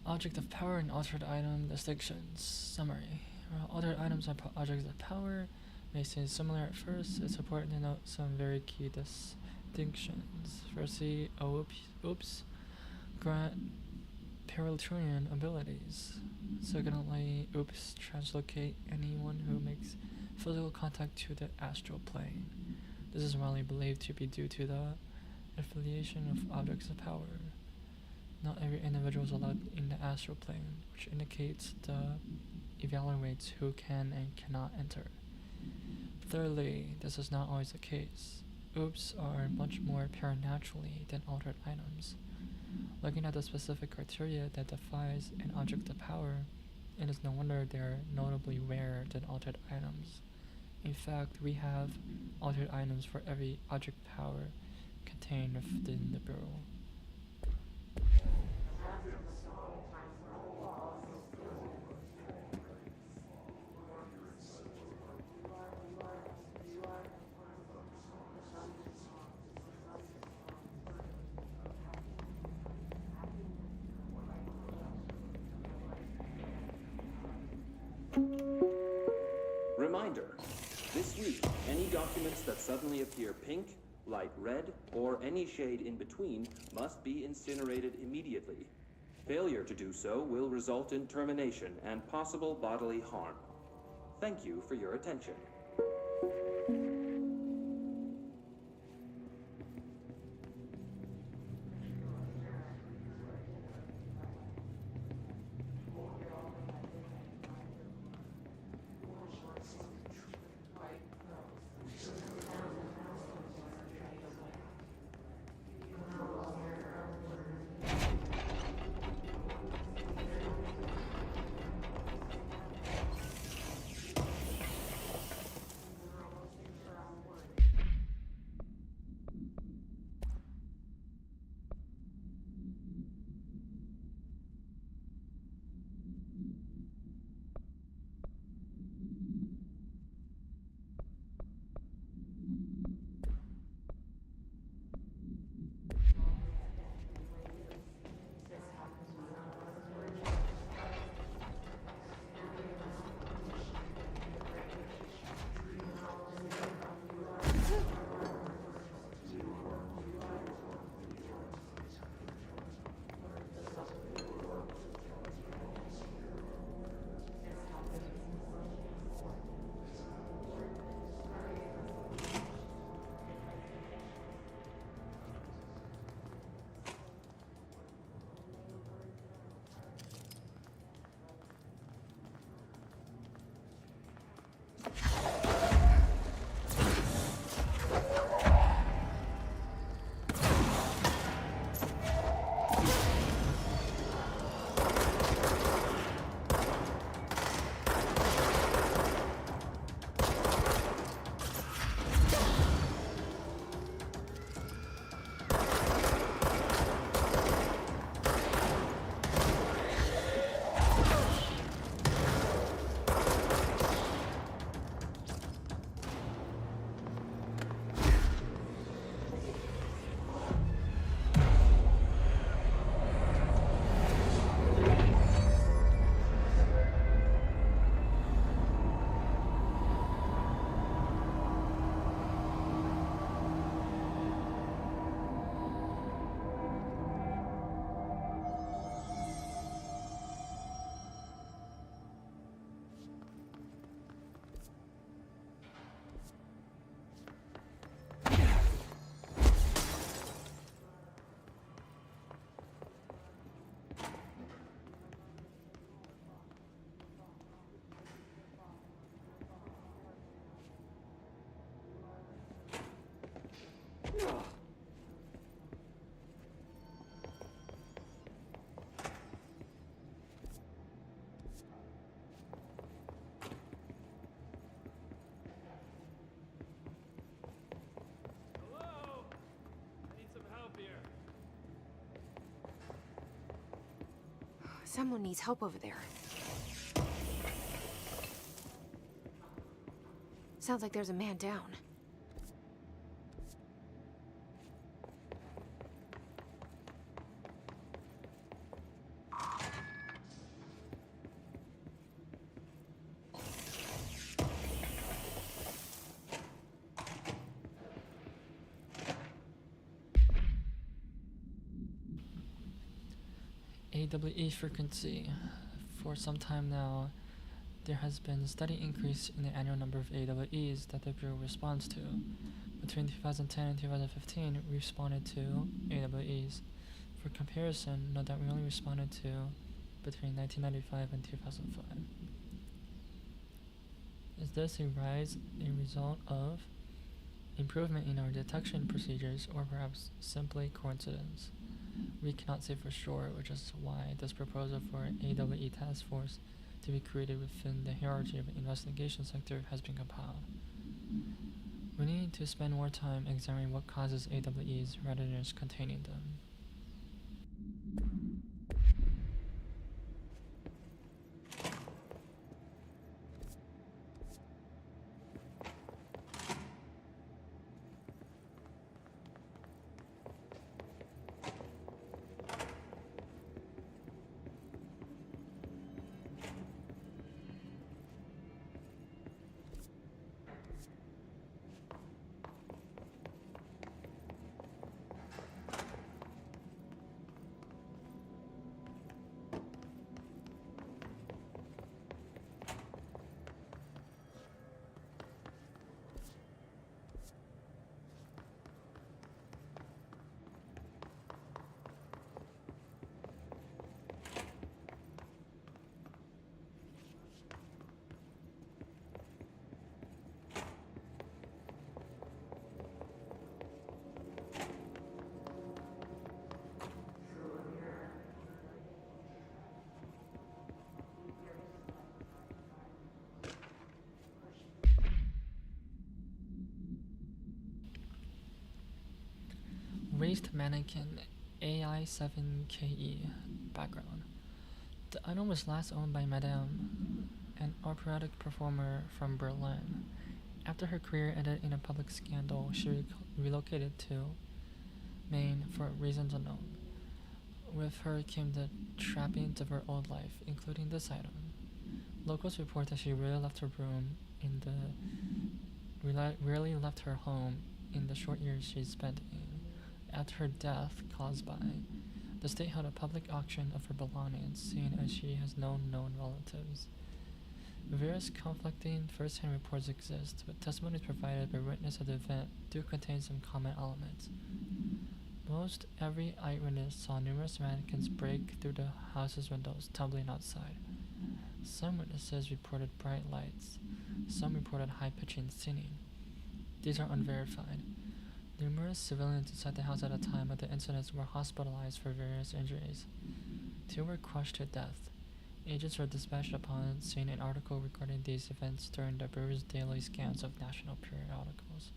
Speaker 6: Object of power and altered item distinctions. Summary. While altered items are objects of power, may seem similar at first, it's important to note some very key distinctions. Firstly, oops grant Paratronian abilities. Secondly, oops translocate anyone who makes physical contact to the astral plane. This is widely believed to be due to the affiliation of objects of power. Not every individual is allowed in the astral plane, which indicates the evaluates who can and cannot enter. Thirdly, this is not always the case. Oops are much more paranaturally than altered items. Looking at the specific criteria that defines an object of power, it is no wonder they are notably rarer than altered items. In fact, we have altered items for every object power contained within the Bureau.
Speaker 14: Reminder, this week, any documents that suddenly appear pink, light red, or any shade in between must be incinerated immediately. Failure to do so will result in termination and possible bodily harm. Thank you for your attention.
Speaker 5: Someone needs help over there. Sounds like there's a man down.
Speaker 6: AWE frequency. For some time now, there has been a steady increase in the annual number of AWEs that the Bureau responds to. Between 2010 and 2015, we responded to AWEs. For comparison, note that we only responded to between 1995 and 2005. Is this a rise a result of improvement in our detection procedures, or perhaps simply coincidence? We cannot say for sure, which is why this proposal for an AWE task force to be created within the hierarchy of the investigation sector has been compiled. We need to spend more time examining what causes AWEs rather than just containing them. Raised mannequin AI7KE background. The item was last owned by Madame, an operatic performer from Berlin. After her career ended in a public scandal, she relocated to Maine for reasons unknown. With her came the trappings of her old life, including this item. Locals report that she rarely left her home in the short years she spent in. After her death caused by, the state held a public auction of her belongings, seeing as she has no known relatives. Various conflicting first-hand reports exist, but testimonies provided by witnesses of the event do contain some common elements. Most every eyewitness saw numerous mannequins break through the house's windows, tumbling outside. Some witnesses reported bright lights. Some reported high-pitching singing. These are unverified. Numerous civilians inside the house at the time of the incidents were hospitalized for various injuries. 2 were crushed to death. Agents were dispatched upon seeing an article regarding these events during the Bureau's daily scans of national periodicals.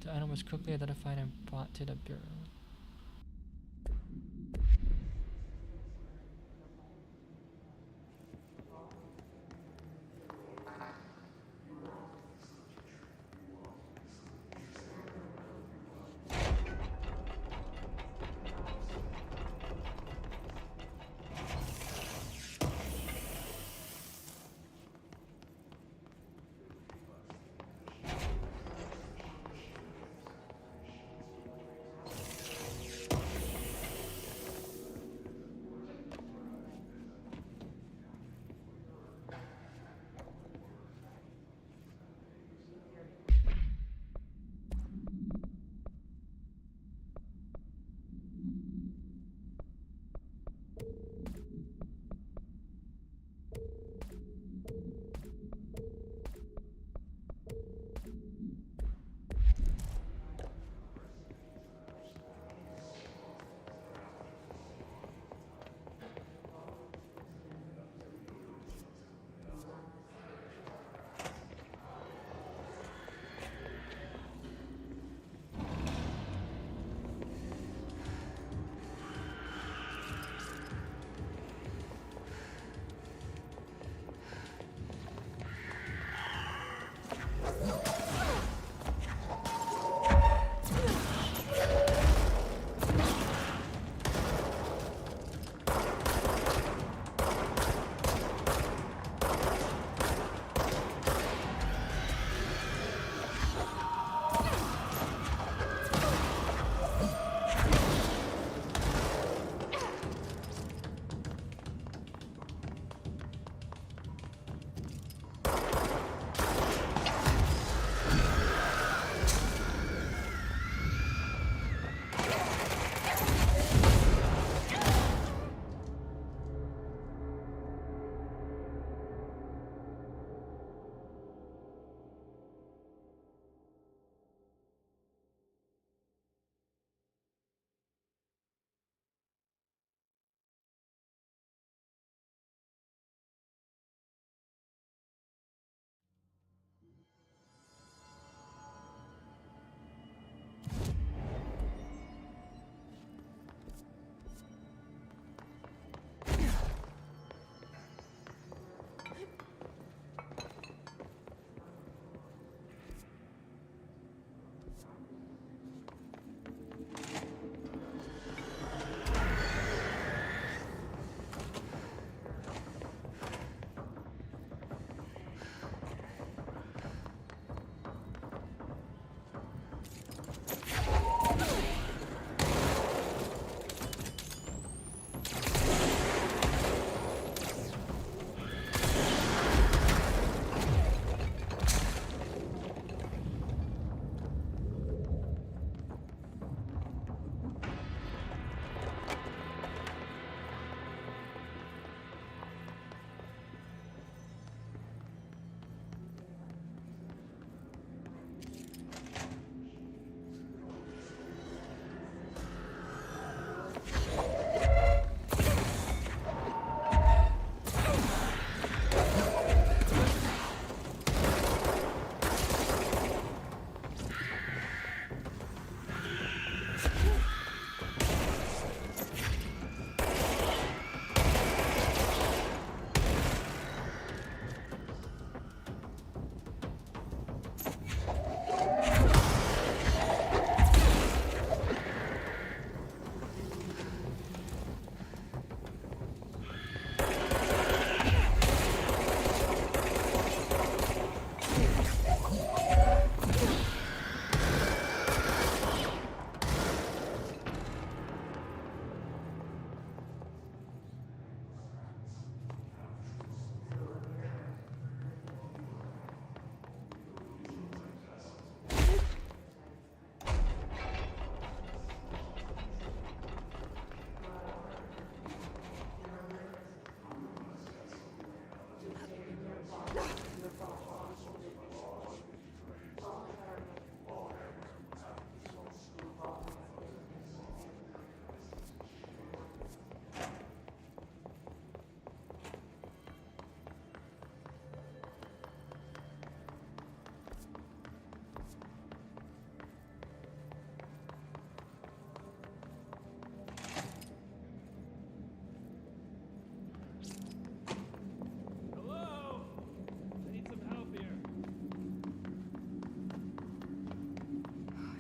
Speaker 6: The item was quickly identified and brought to the Bureau.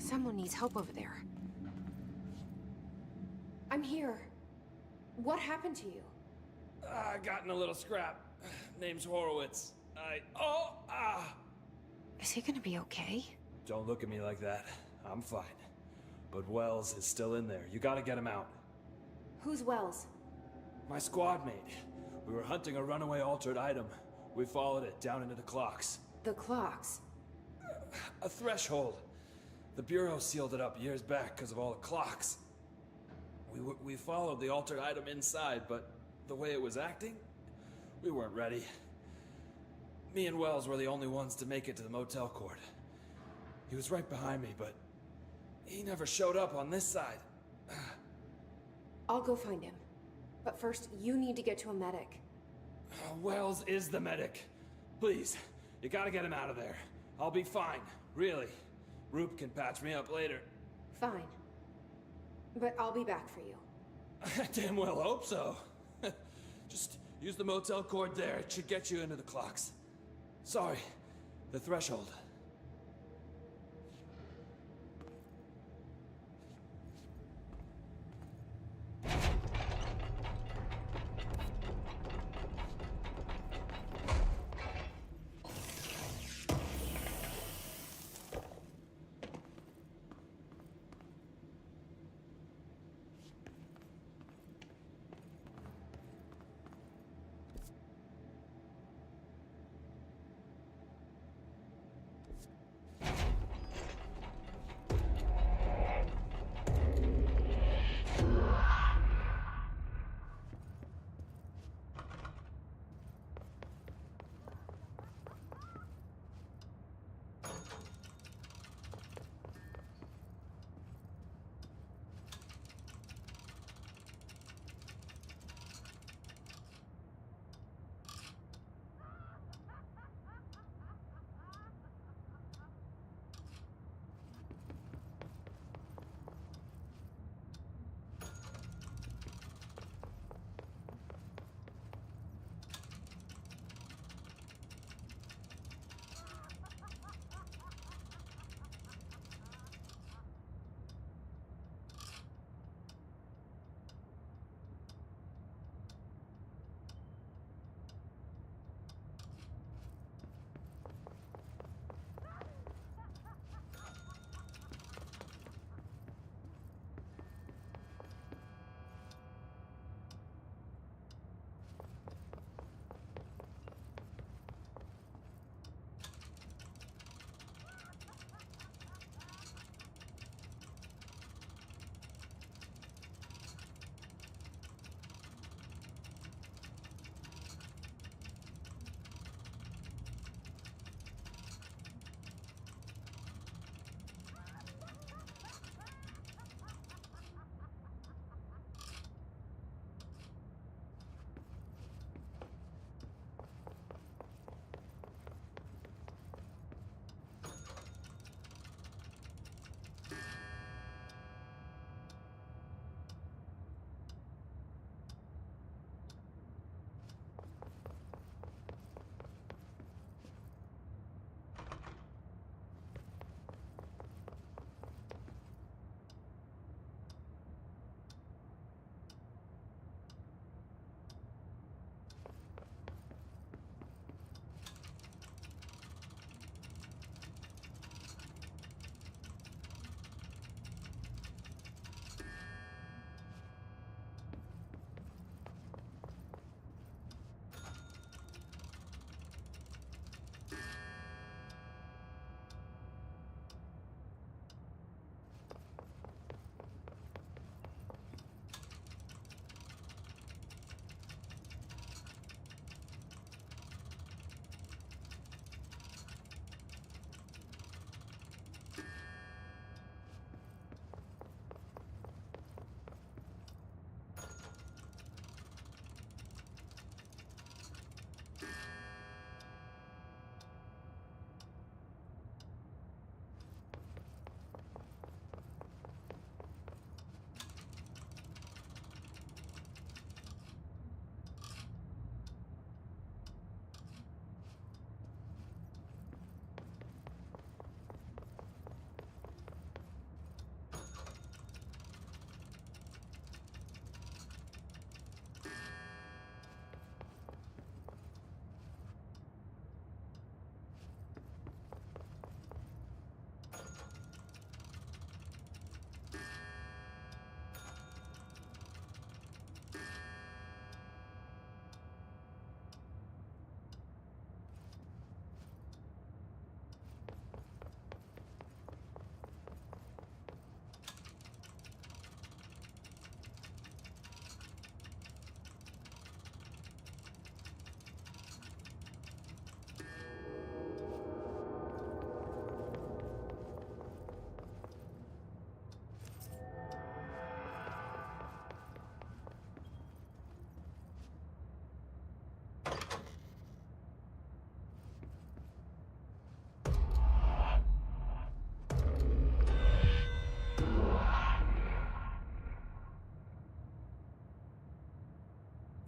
Speaker 5: Someone needs help over there. I'm here. What happened to you?
Speaker 15: I got in a little scrap. Name's Horowitz.
Speaker 5: Is he gonna be okay?
Speaker 15: Don't look at me like that. I'm fine. But Wells is still in there. You gotta get him out.
Speaker 5: Who's Wells?
Speaker 15: My squad mate. We were hunting a runaway altered item. We followed it down into the clocks.
Speaker 5: The clocks?
Speaker 15: A threshold. The Bureau sealed it up years back because of all the clocks. We followed the altered item inside, but the way it was acting, we weren't ready. Me and Wells were the only ones to make it to the motel court. He was right behind me, but he never showed up on this side.
Speaker 5: I'll go find him. But first, you need to get to a medic.
Speaker 15: Wells is the medic. Please, you gotta get him out of there. I'll be fine, really. Roop can patch me up later.
Speaker 5: Fine. But I'll be back for you.
Speaker 15: I damn well hope so. Just use the motel cord there. It should get you into the clocks. Sorry, the threshold.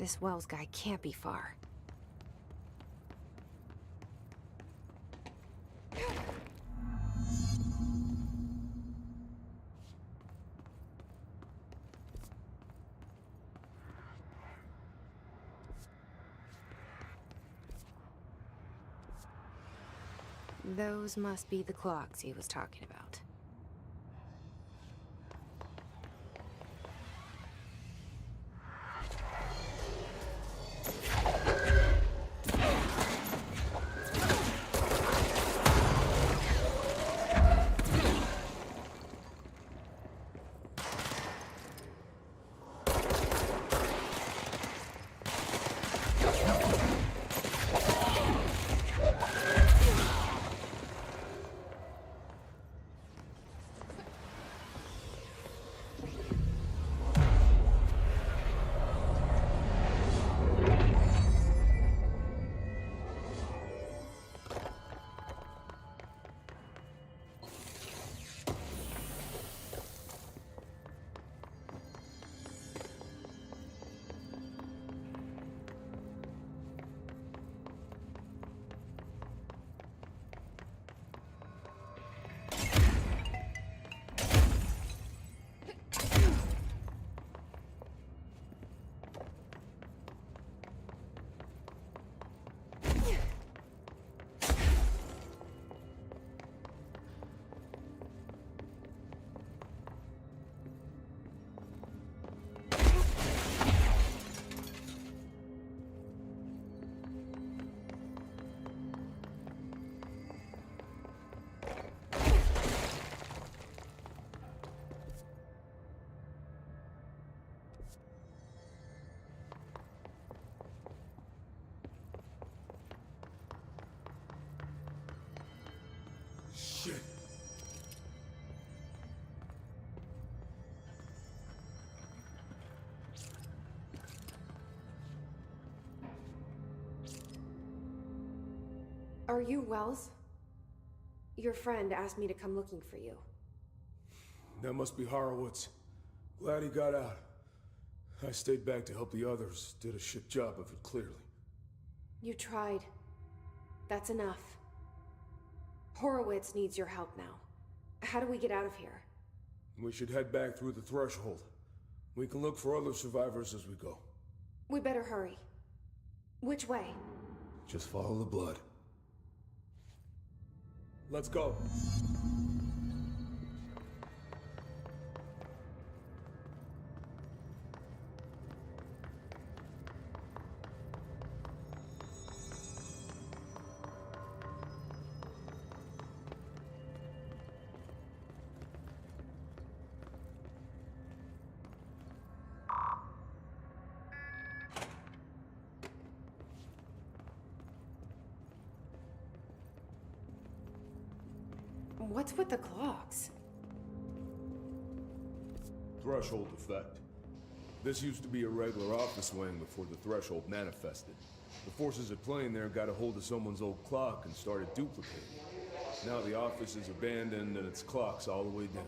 Speaker 5: This Wells guy can't be far. Those must be the clocks he was talking about.
Speaker 16: Shit.
Speaker 5: Are you Wells? Your friend asked me to come looking for you.
Speaker 16: That must be Horowitz. Glad he got out. I stayed back to help the others. Did a shit job of it, clearly.
Speaker 5: You tried. That's enough. Horowitz needs your help now. How do we get out of here?
Speaker 16: We should head back through the threshold. We can look for other survivors as we go.
Speaker 5: We better hurry. Which way?
Speaker 16: Just follow the blood. Let's go.
Speaker 5: What's with the clocks?
Speaker 16: Threshold effect. This used to be a regular office wing before the threshold manifested. The forces at play in there got a hold of someone's old clock and started duplicating. Now the office is abandoned and its clock's all the way down.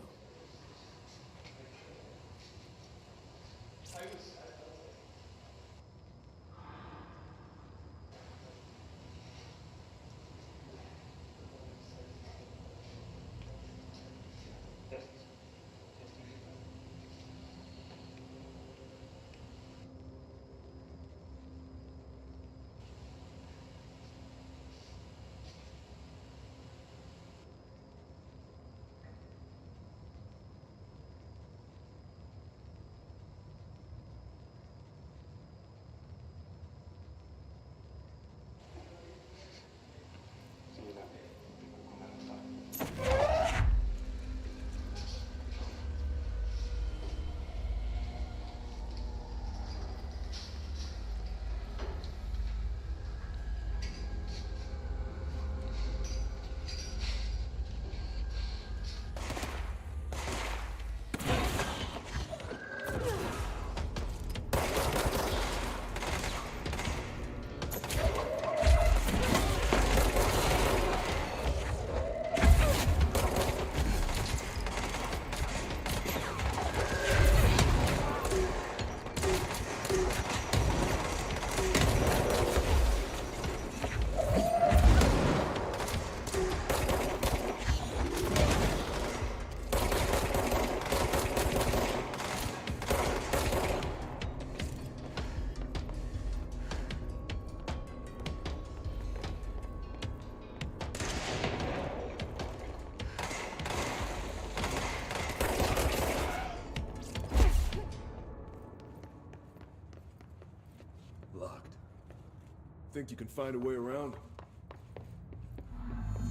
Speaker 16: Think you can find a way around?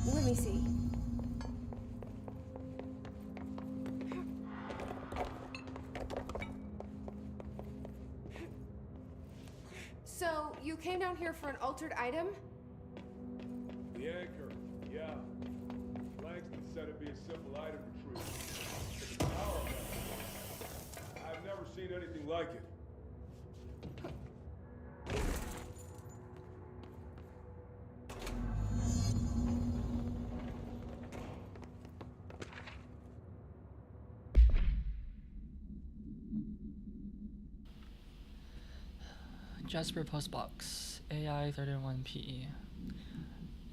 Speaker 4: Let me see. So, you came down here for an altered item?
Speaker 16: The anchor, yeah. Langston said it'd be a simple item retrieval. But the power of it, I've never seen anything like it.
Speaker 6: Jasper Postbox, AI-31PE.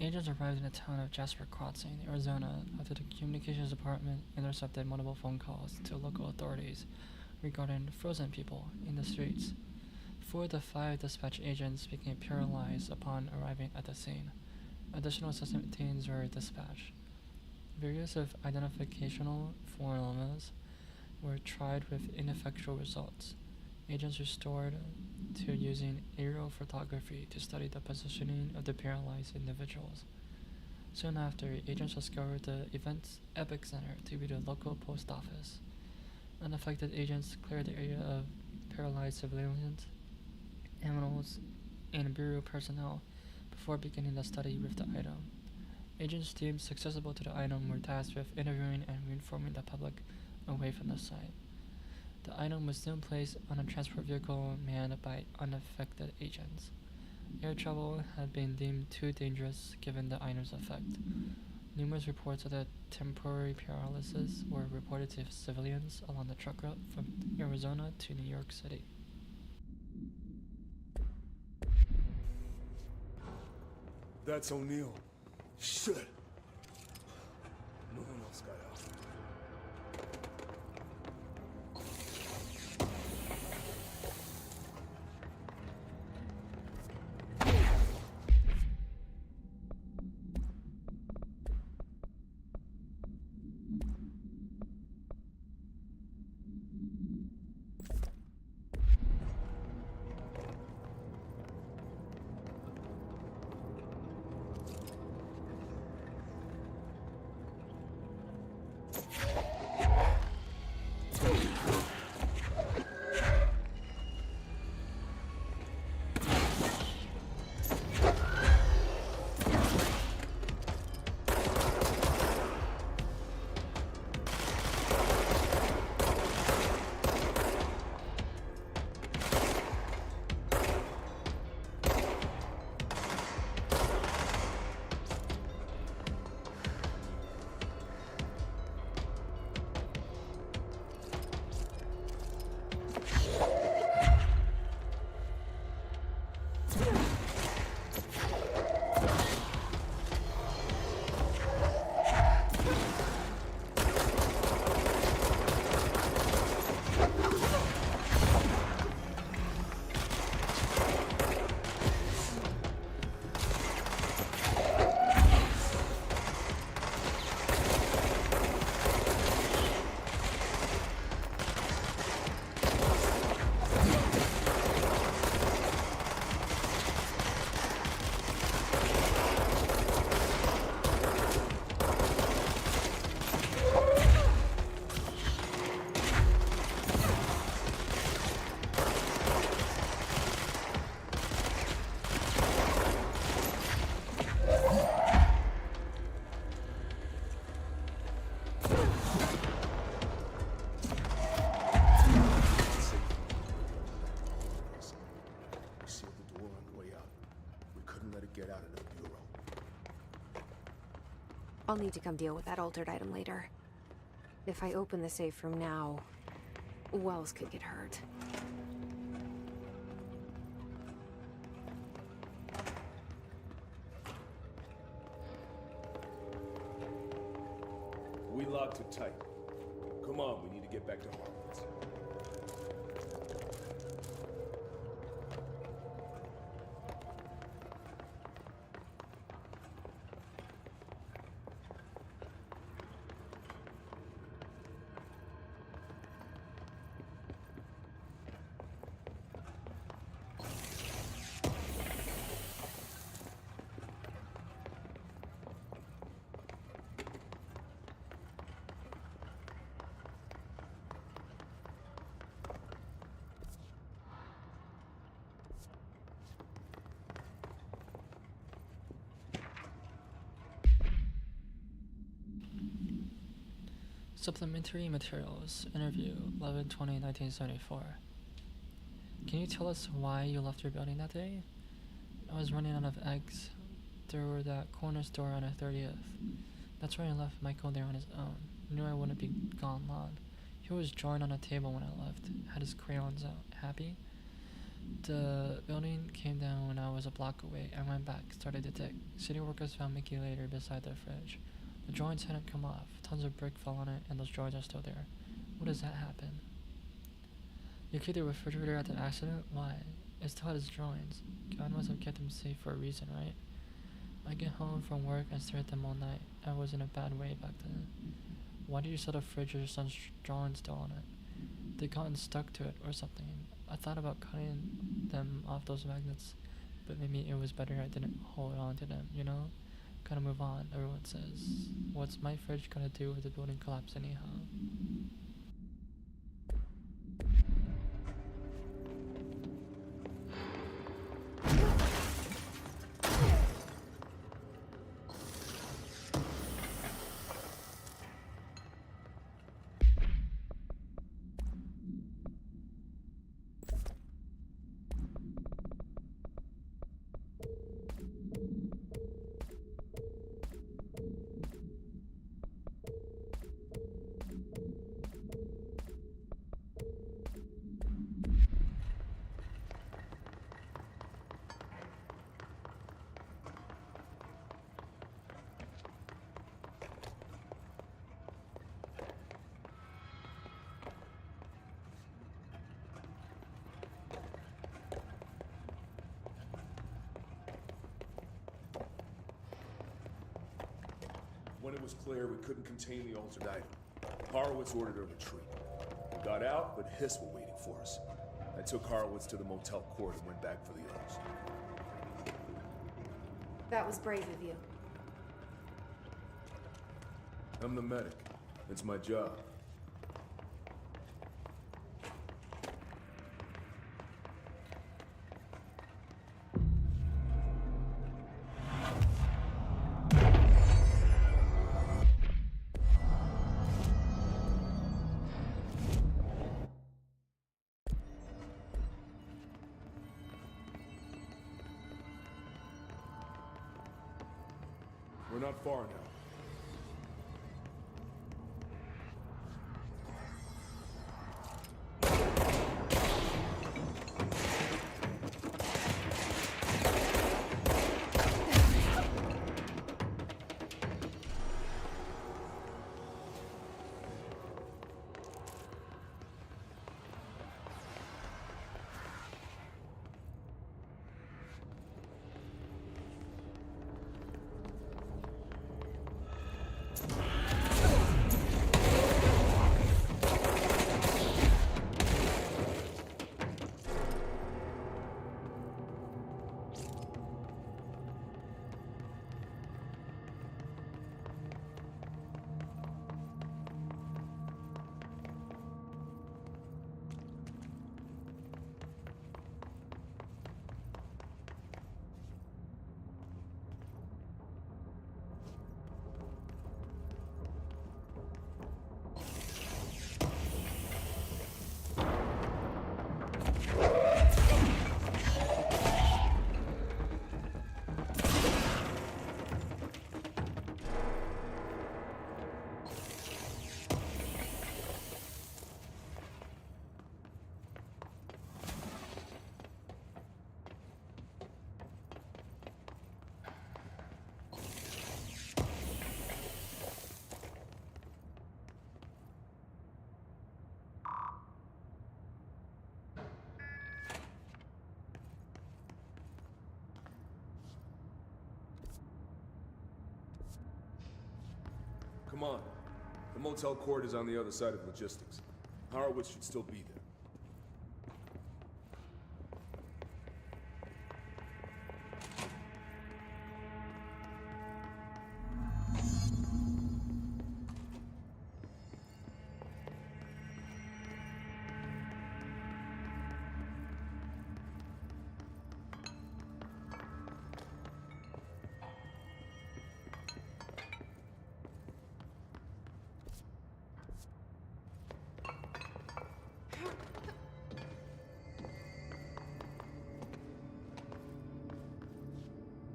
Speaker 6: Agents arrived in the town of Jasper Crossing, Arizona, after the communications department intercepted multiple phone calls to local authorities regarding frozen people in the streets. 4 of the 5 dispatch agents became paralyzed upon arriving at the scene. Additional assessment teams were dispatched. Various of identificational formulas were tried with ineffectual results. Agents restored to using aerial photography to study the positioning of the paralyzed individuals. Soon after, agents discovered the event's epicenter to be the local post office. Unaffected agents cleared the area of paralyzed civilians, animals, and Bureau personnel before beginning the study with the item. Agents deemed accessible to the item were tasked with interviewing and reinforming the public away from the site. The item was soon placed on a transport vehicle manned by unaffected agents. Air travel had been deemed too dangerous given the item's effect. Numerous reports of the temporary paralysis were reported to civilians along the truck route from Arizona to New York City.
Speaker 16: That's O'Neill. Shit! No one else got out.
Speaker 5: I'll need to come deal with that altered item later. If I open the safe room now, Wells could get hurt.
Speaker 16: We locked it tight. Come on, we need to get back to Hawkins.
Speaker 6: Supplementary materials. Interview 11/20/1974. Can you tell us why you left your building that day? I was running out of eggs through that corner store on a 30th. That's where I left Michael there on his own. Knew I wouldn't be gone long. He was drawing on a table when I left. Had his crayons out. Happy? The building came down when I was a block away. I went back, started to dig. City workers found Mickey later beside the fridge. The drawings hadn't come off. Tons of brick fell on it, and those drawings are still there. What does that happen? You keep the refrigerator at the accident? Why? It still had his drawings. God must have kept them safe for a reason, right? I get home from work and stare at them all night. I was in a bad way back then. Why did you set a fridge with your son's drawings still on it? They gotten stuck to it or something. I thought about cutting them off those magnets, but maybe it was better I didn't hold on to them, you know? Gotta move on, everyone says. What's my fridge gonna do with the building collapse anyhow?
Speaker 16: When it was clear we couldn't contain the altered item, Horowitz ordered a retreat. We got out, but Hiss were waiting for us. I took Horowitz to the motel court and went back for the others.
Speaker 2: That was brave of you.
Speaker 16: I'm the medic. It's my job. We're not far now. Come on. The motel court is on the other side of logistics. Horowitz should still be there.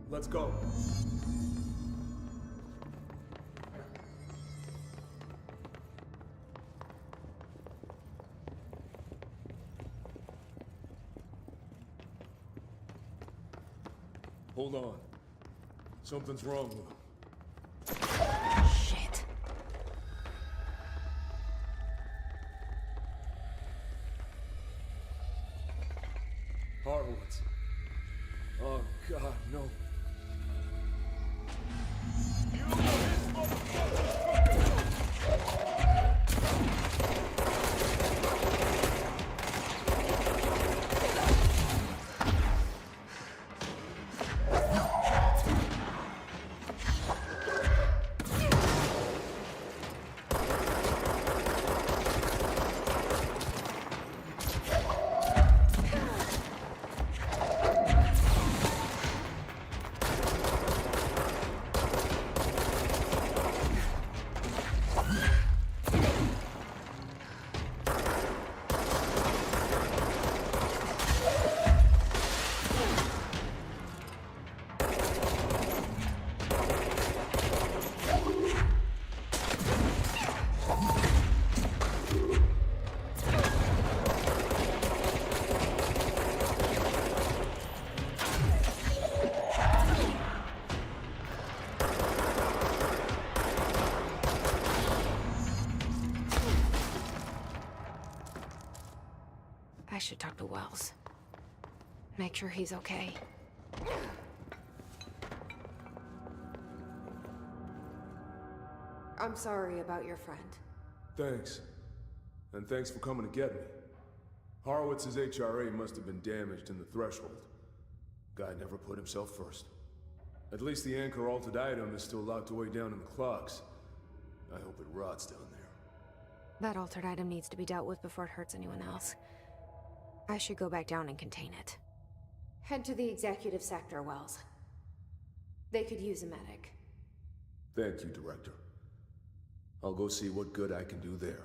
Speaker 16: Let's go. Hold on. Something's wrong with him.
Speaker 5: Shit.
Speaker 16: Horowitz. Oh, God, no.
Speaker 5: I should talk to Wells. Make sure he's okay. I'm sorry about your friend.
Speaker 16: Thanks. And thanks for coming to get me. Horowitz's HRA must have been damaged in the threshold. Guy never put himself first. At least the anchor altered item is still locked away down in the clocks. I hope it rots down there.
Speaker 5: That altered item needs to be dealt with before it hurts anyone else. I should go back down and contain it. Head to the executive sector, Wells. They could use a medic.
Speaker 16: Thank you, Director. I'll go see what good I can do there.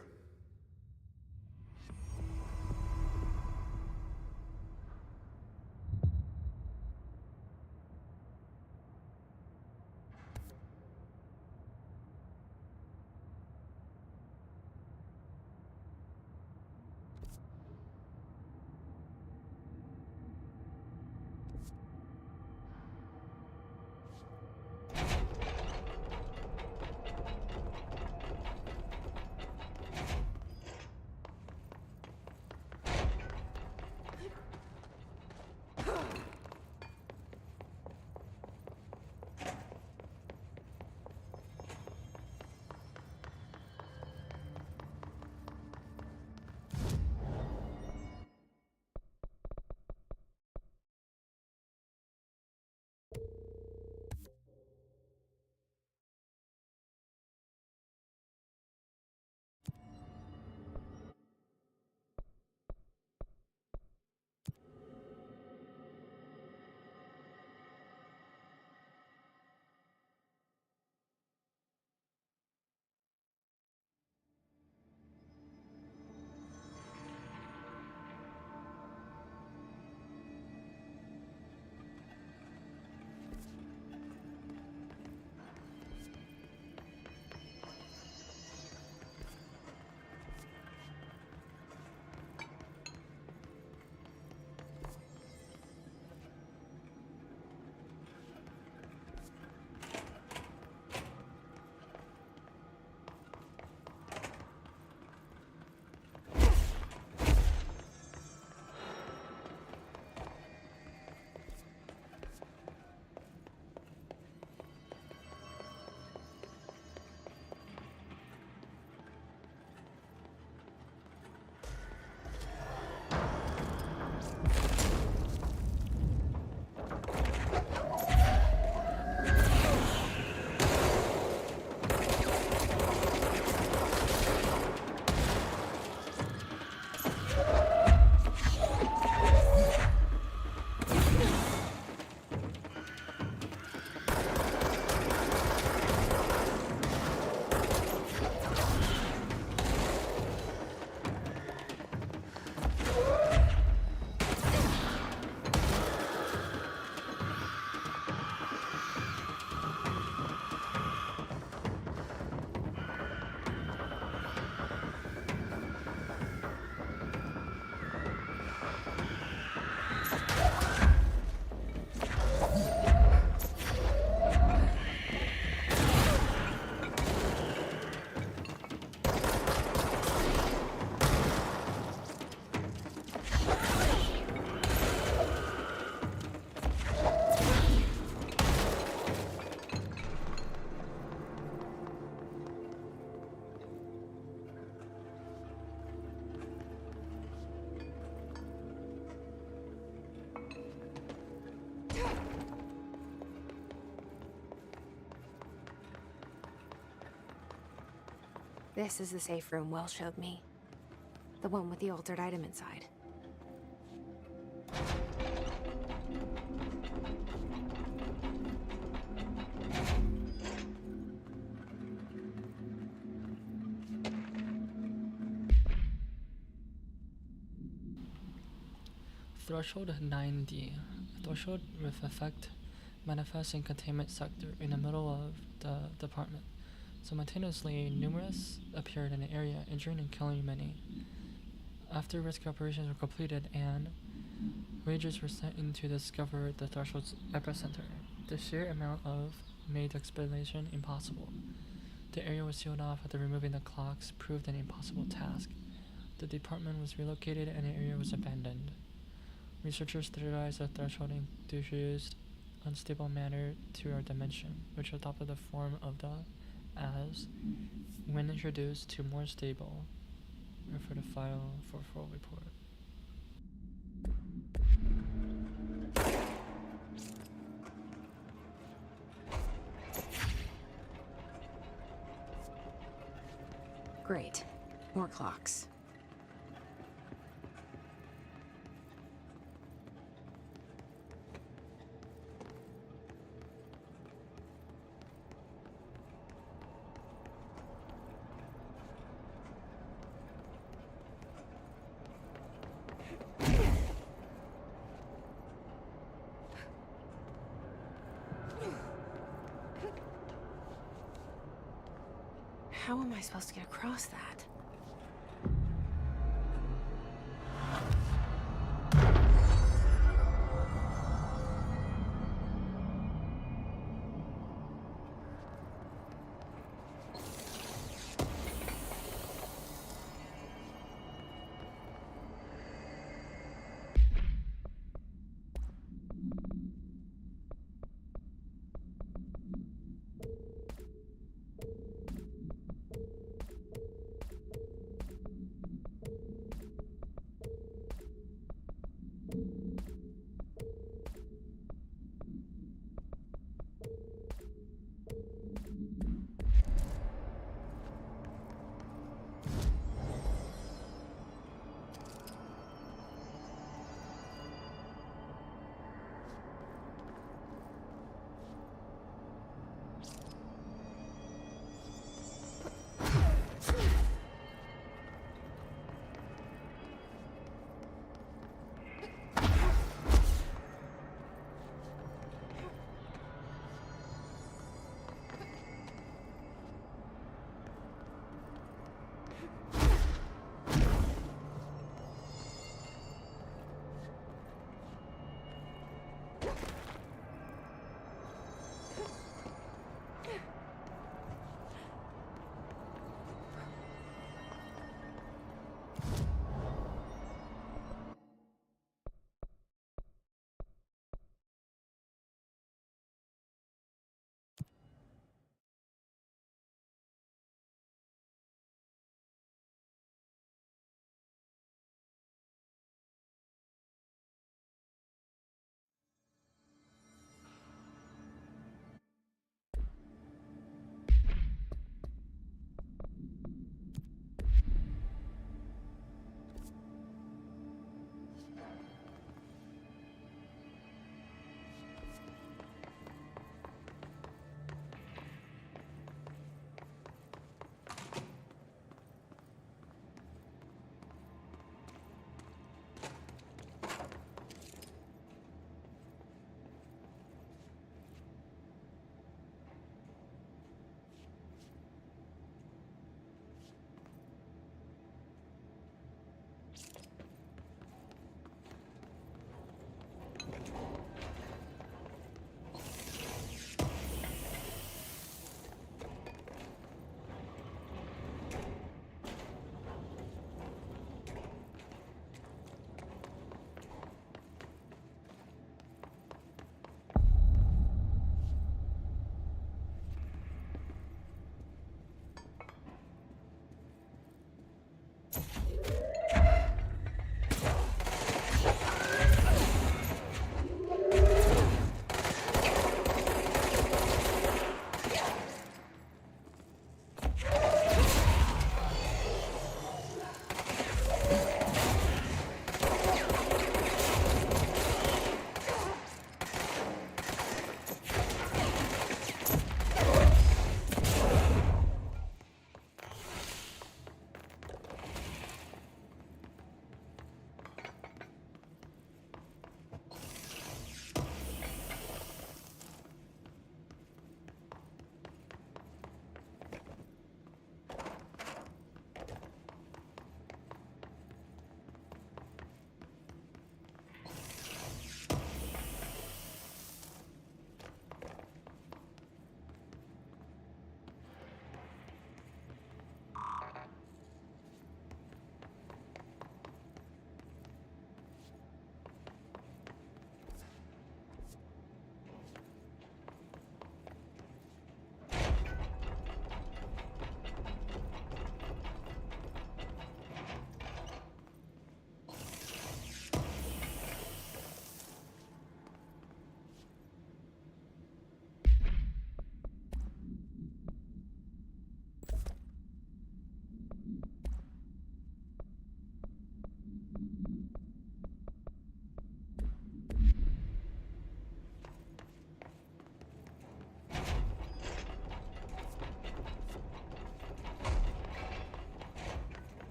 Speaker 5: This is the safe room Will showed me. The one with the altered item inside.
Speaker 6: Threshold 9D. Threshold with effect manifests in containment sector in the middle of the department. Simultaneously, numerous appeared in the area, injuring and killing many. After rescue operations were completed and Rangers were sent in to discover the threshold's epicenter, the sheer amount of made explanation impossible. The area was sealed off after removing the clocks proved an impossible task. The department was relocated and the area was abandoned. Researchers theorized the threshold introduced unstable matter to our dimension, which adopted the form of the as when introduced to more stable. Refer to file for full report.
Speaker 5: Great. More clocks. How am I supposed to get across that?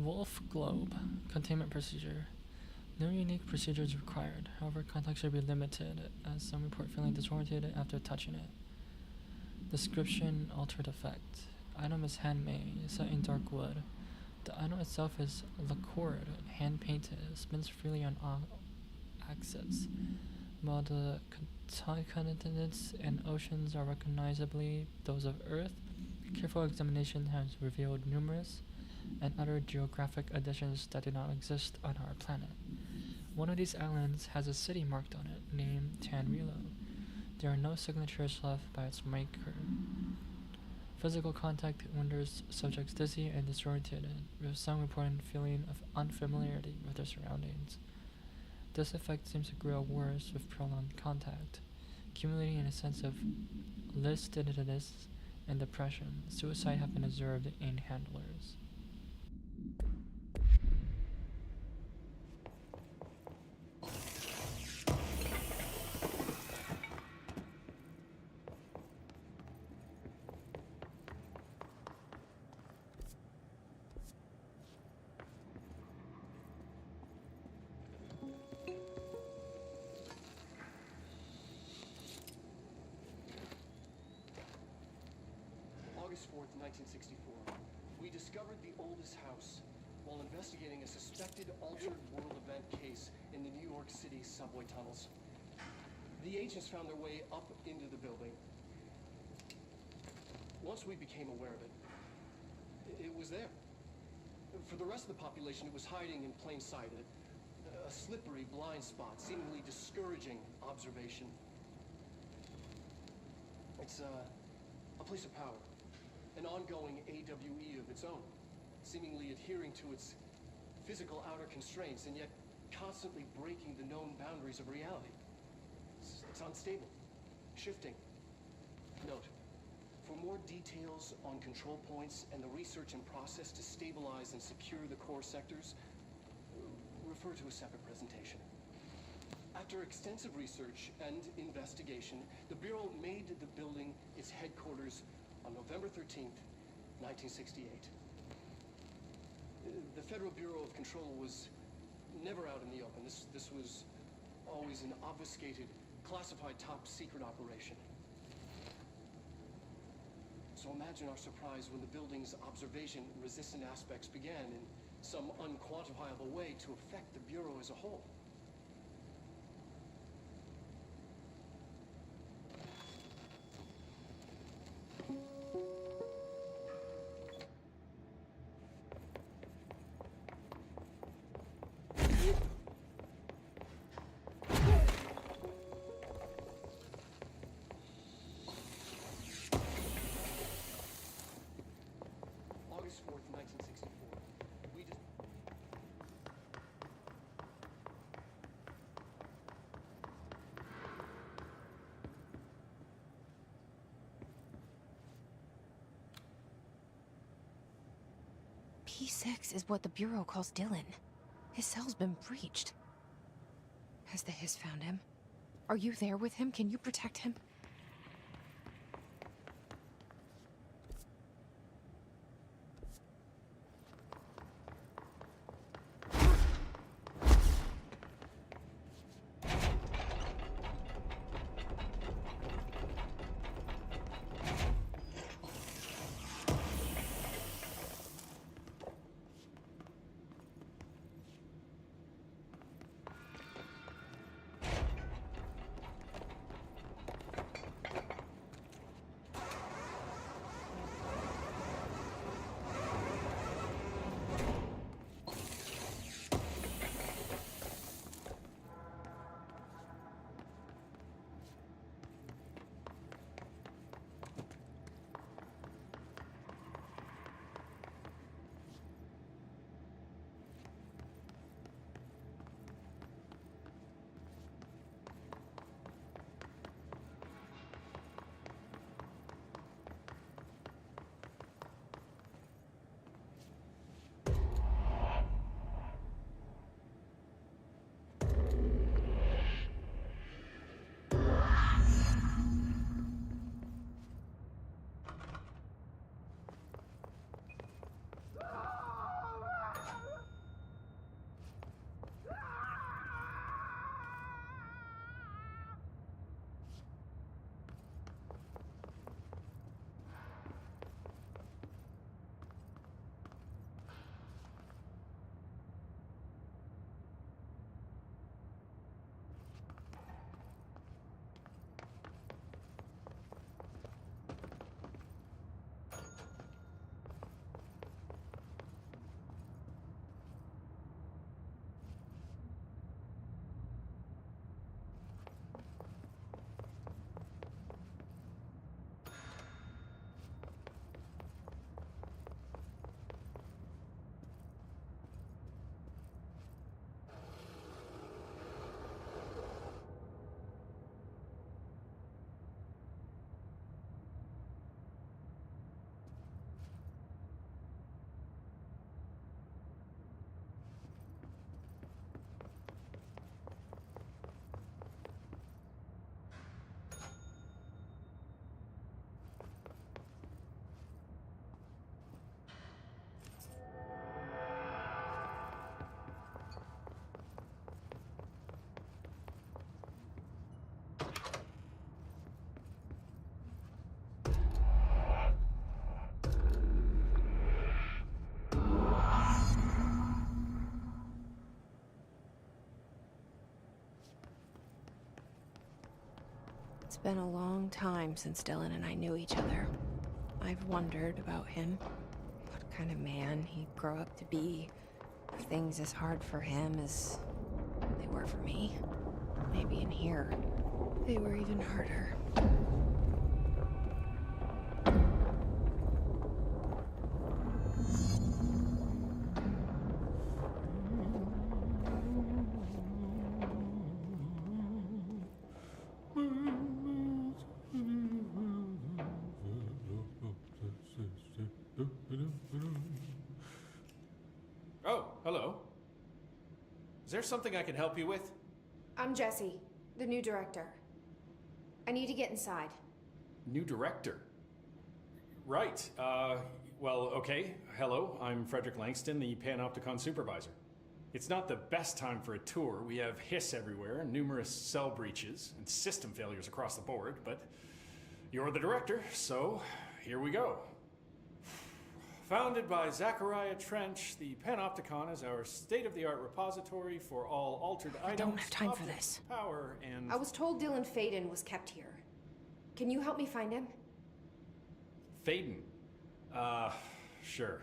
Speaker 6: Wolf Globe. Containment procedure. No unique procedures required. However, contact should be limited, as some report feeling disoriented after touching it. Description: altered effect. Item is handmade, set in dark wood. The item itself is lacquered, hand-painted, spins freely on all axis, while the continents and oceans are recognizably those of Earth. Careful examination has revealed numerous and other geographic additions that do not exist on our planet. One of these islands has a city marked on it, named Tanrilo. There are no signatures left by its maker. Physical contact renders subjects dizzy and disoriented, with some reporting feeling of unfamiliarity with their surroundings. This effect seems to grow worse with prolonged contact, accumulating in a sense of listlessness and depression. Suicide have been observed in handlers.
Speaker 8: August 4th, 1964. We discovered the oldest house while investigating a suspected altered world event case in the New York City subway tunnels. The agents found their way up into the building. Once we became aware of it, it was there. For the rest of the population, it was hiding in plain sight, a slippery blind spot, seemingly discouraging observation. It's a place of power. An ongoing AWE of its own, seemingly adhering to its physical outer constraints and yet constantly breaking the known boundaries of reality. It's unstable, shifting. Note, for more details on control points and the research and process to stabilize and secure the core sectors, refer to a separate presentation. After extensive research and investigation, the Bureau made the building its headquarters on November 13th, 1968. The Federal Bureau of Control was never out in the open. This was always an obfuscated, classified top-secret operation. So imagine our surprise when the building's observation-resistant aspects began in some unquantifiable way to affect the Bureau as a whole. August 4th, 1964. We just...
Speaker 5: P6 is what the Bureau calls Dylan. His cell's been breached. Has the Hiss found him? Are you there with him? Can you protect him? It's been a long time since Dylan and I knew each other. I've wondered about him. What kind of man he'd grow up to be. If things as hard for him as they were for me. Maybe in here, they were even harder.
Speaker 17: Oh, hello. Is there something I can help you with?
Speaker 18: I'm Jesse, the new director. I need to get inside.
Speaker 17: New director? Right. Well, okay. Hello, I'm Frederick Langston, the Panopticon supervisor. It's not the best time for a tour. We have hiss everywhere, numerous cell breaches, and system failures across the board, but you're the director, so here we go. Founded by Zachariah Trench, the Panopticon is our state-of-the-art repository for all altered items.
Speaker 5: I don't have time for this.
Speaker 17: Power and...
Speaker 18: I was told Dylan Faden was kept here. Can you help me find him?
Speaker 17: Faden? Sure.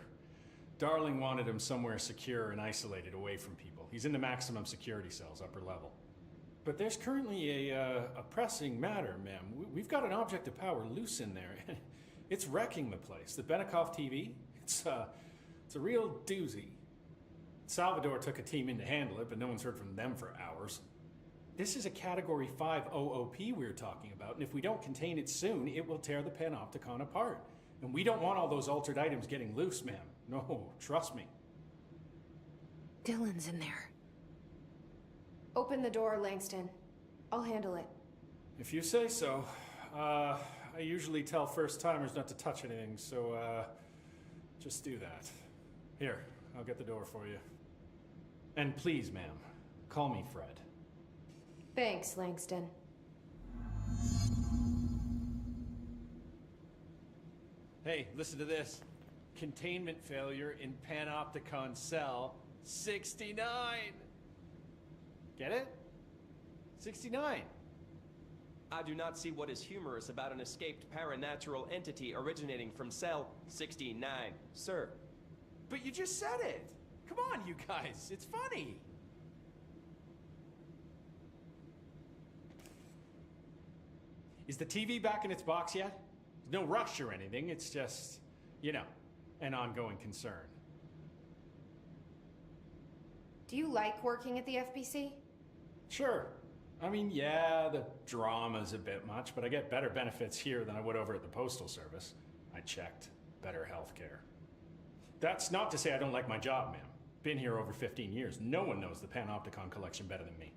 Speaker 17: Darling wanted him somewhere secure and isolated away from people. He's in the maximum security cells, upper level. But there's currently a pressing matter, ma'am. We've got an object of power loose in there. It's wrecking the place. The Benikoff TV, it's a real doozy. Salvador took a team in to handle it, but no one's heard from them for hours. This is a Category 5 OOP we're talking about, and if we don't contain it soon, it will tear the Panopticon apart. And we don't want all those altered items getting loose, ma'am. No, trust me.
Speaker 5: Dylan's in there.
Speaker 18: Open the door, Langston. I'll handle it.
Speaker 17: If you say so. I usually tell first-timers not to touch anything, so, just do that. Here, I'll get the door for you. And please, ma'am, call me Fred.
Speaker 18: Thanks, Langston.
Speaker 17: Hey, listen to this. Containment failure in Panopticon cell 69. Get it? 69.
Speaker 10: I do not see what is humorous about an escaped paranatural entity originating from cell 69, sir.
Speaker 17: But you just said it. Come on, you guys. It's funny. Is the TV back in its box yet? There's no rush or anything. It's just, you know, an ongoing concern.
Speaker 18: Do you like working at the FBC?
Speaker 17: Sure. I mean, yeah, the drama's a bit much, but I get better benefits here than I would over at the Postal Service. I checked. Better healthcare. That's not to say I don't like my job, ma'am. Been here over 15 years. No one knows the Panopticon collection better than me.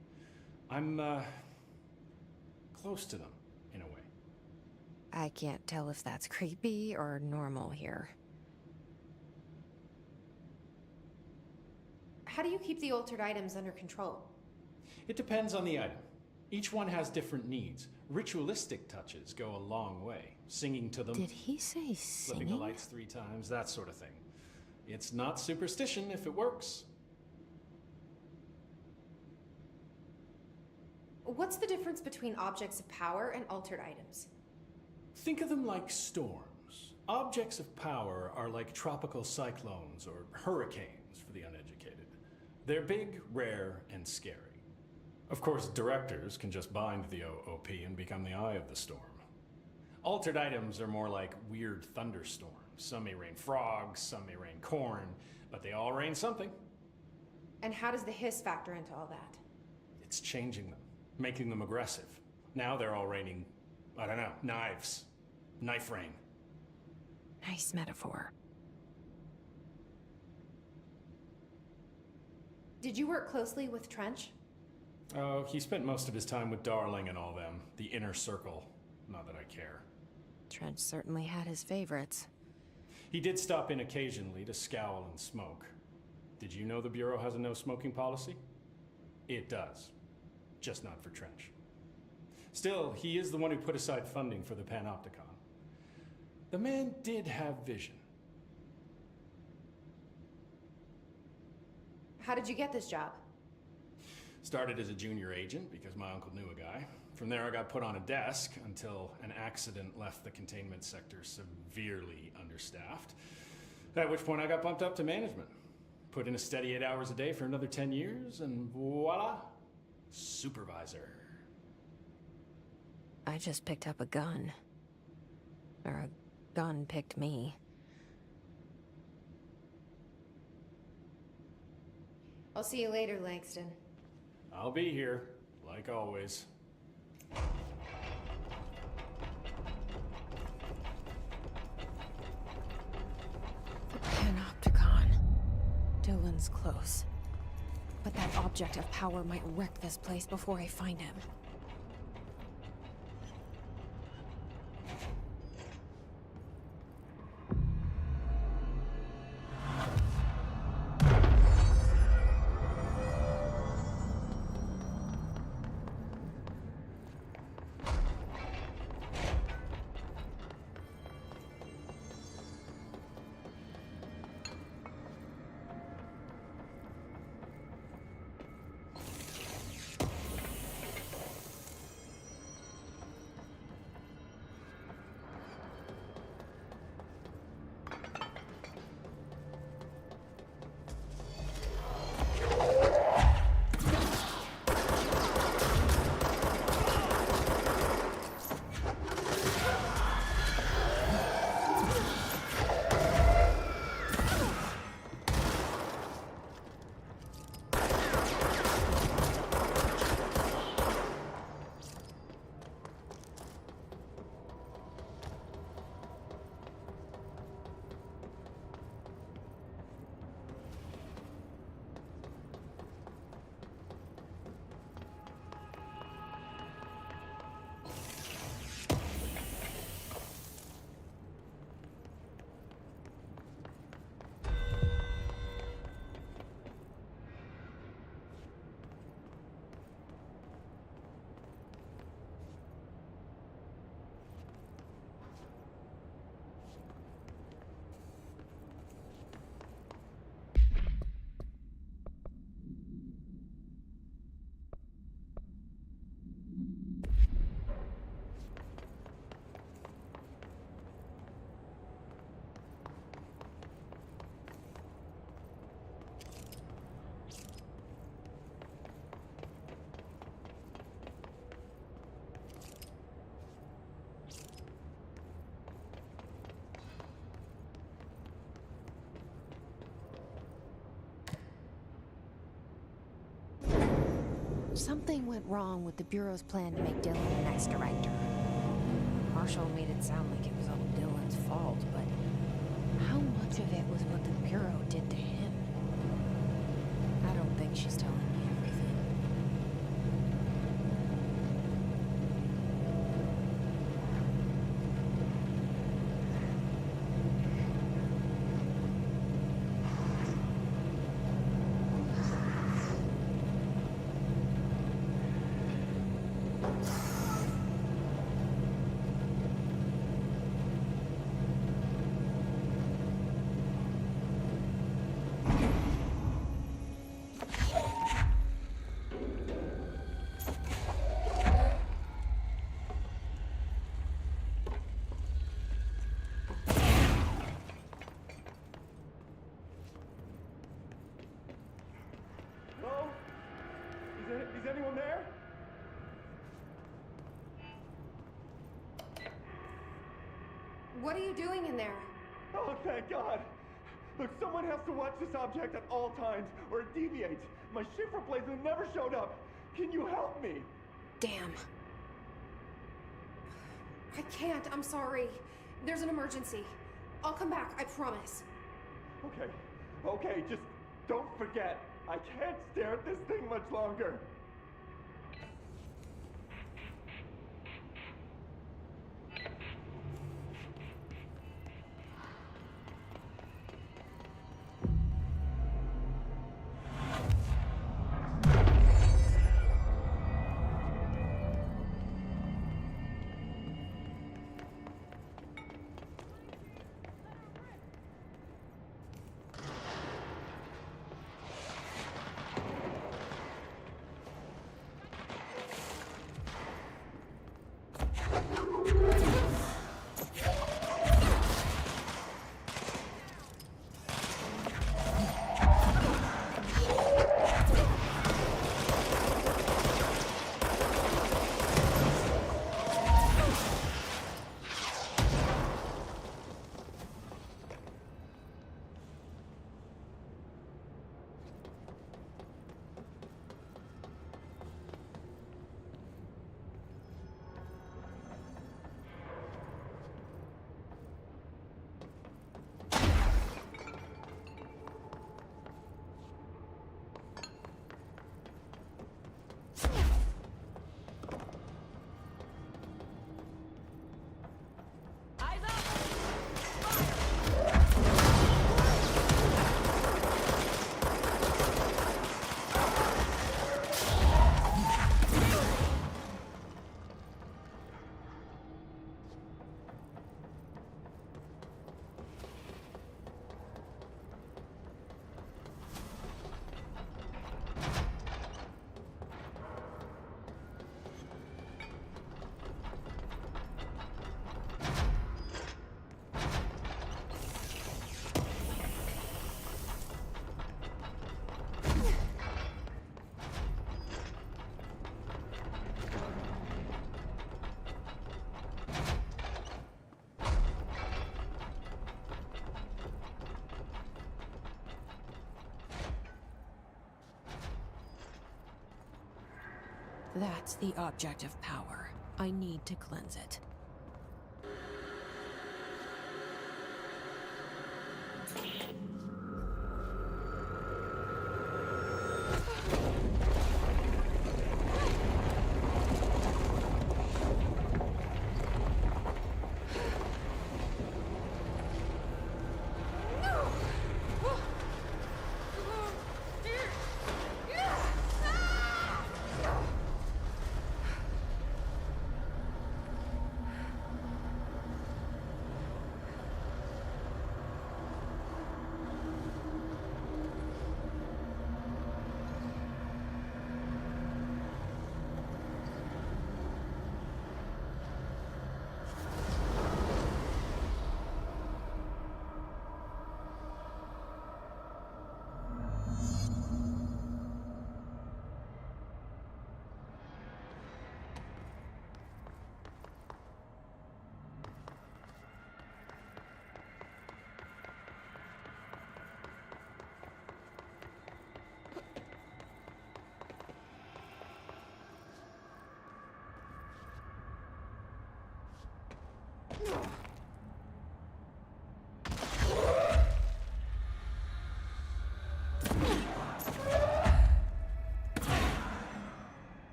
Speaker 17: I'm, close to them, in a way.
Speaker 5: I can't tell if that's creepy or normal here.
Speaker 18: How do you keep the altered items under control?
Speaker 17: It depends on the item. Each one has different needs. Ritualistic touches go a long way. Singing to them.
Speaker 5: Did he say singing?
Speaker 17: Flipping the lights 3 times, that sort of thing. It's not superstition if it works.
Speaker 18: What's the difference between objects of power and altered items?
Speaker 17: Think of them like storms. Objects of power are like tropical cyclones or hurricanes for the uneducated. They're big, rare, and scary. Of course, directors can just bind the OOP and become the eye of the storm. Altered items are more like weird thunderstorms. Some may rain frogs, some may rain corn, but they all rain something.
Speaker 18: And how does the hiss factor into all that?
Speaker 17: It's changing them, making them aggressive. Now they're all raining, I don't know, knives. Knife rain.
Speaker 5: Nice metaphor.
Speaker 18: Did you work closely with Trench?
Speaker 17: Oh, he spent most of his time with Darling and all them. The inner circle. Not that I care.
Speaker 5: Trench certainly had his favorites.
Speaker 17: He did stop in occasionally to scowl and smoke. Did you know the Bureau has a no-smoking policy? It does. Just not for Trench. Still, he is the one who put aside funding for the Panopticon. The man did have vision.
Speaker 18: How did you get this job?
Speaker 17: Started as a junior agent because my uncle knew a guy. From there, I got put on a desk until an accident left the containment sector severely understaffed. At which point I got bumped up to management. Put in a steady 8 hours a day for another 10 years, and voila, supervisor.
Speaker 5: I just picked up a gun. Or a gun picked me.
Speaker 18: I'll see you later, Langston.
Speaker 17: I'll be here, like always.
Speaker 5: The Panopticon. Dylan's close. But that object of power might wreck this place before I find him. Something went wrong with the Bureau's plan to make Dylan the next director. Marshall made it sound like it was all Dylan's fault, but how much of it was what the Bureau did to him? I don't think she's telling me everything.
Speaker 19: Is anyone there?
Speaker 18: What are you doing in there?
Speaker 19: Oh, thank God! Look, someone has to watch this object at all times, or it deviates. My shift replacement never showed up. Can you help me?
Speaker 5: Damn.
Speaker 18: I can't, I'm sorry. There's an emergency. I'll come back, I promise.
Speaker 19: Okay, just don't forget. I can't stare at this thing much longer.
Speaker 5: That's the object of power. I need to cleanse it.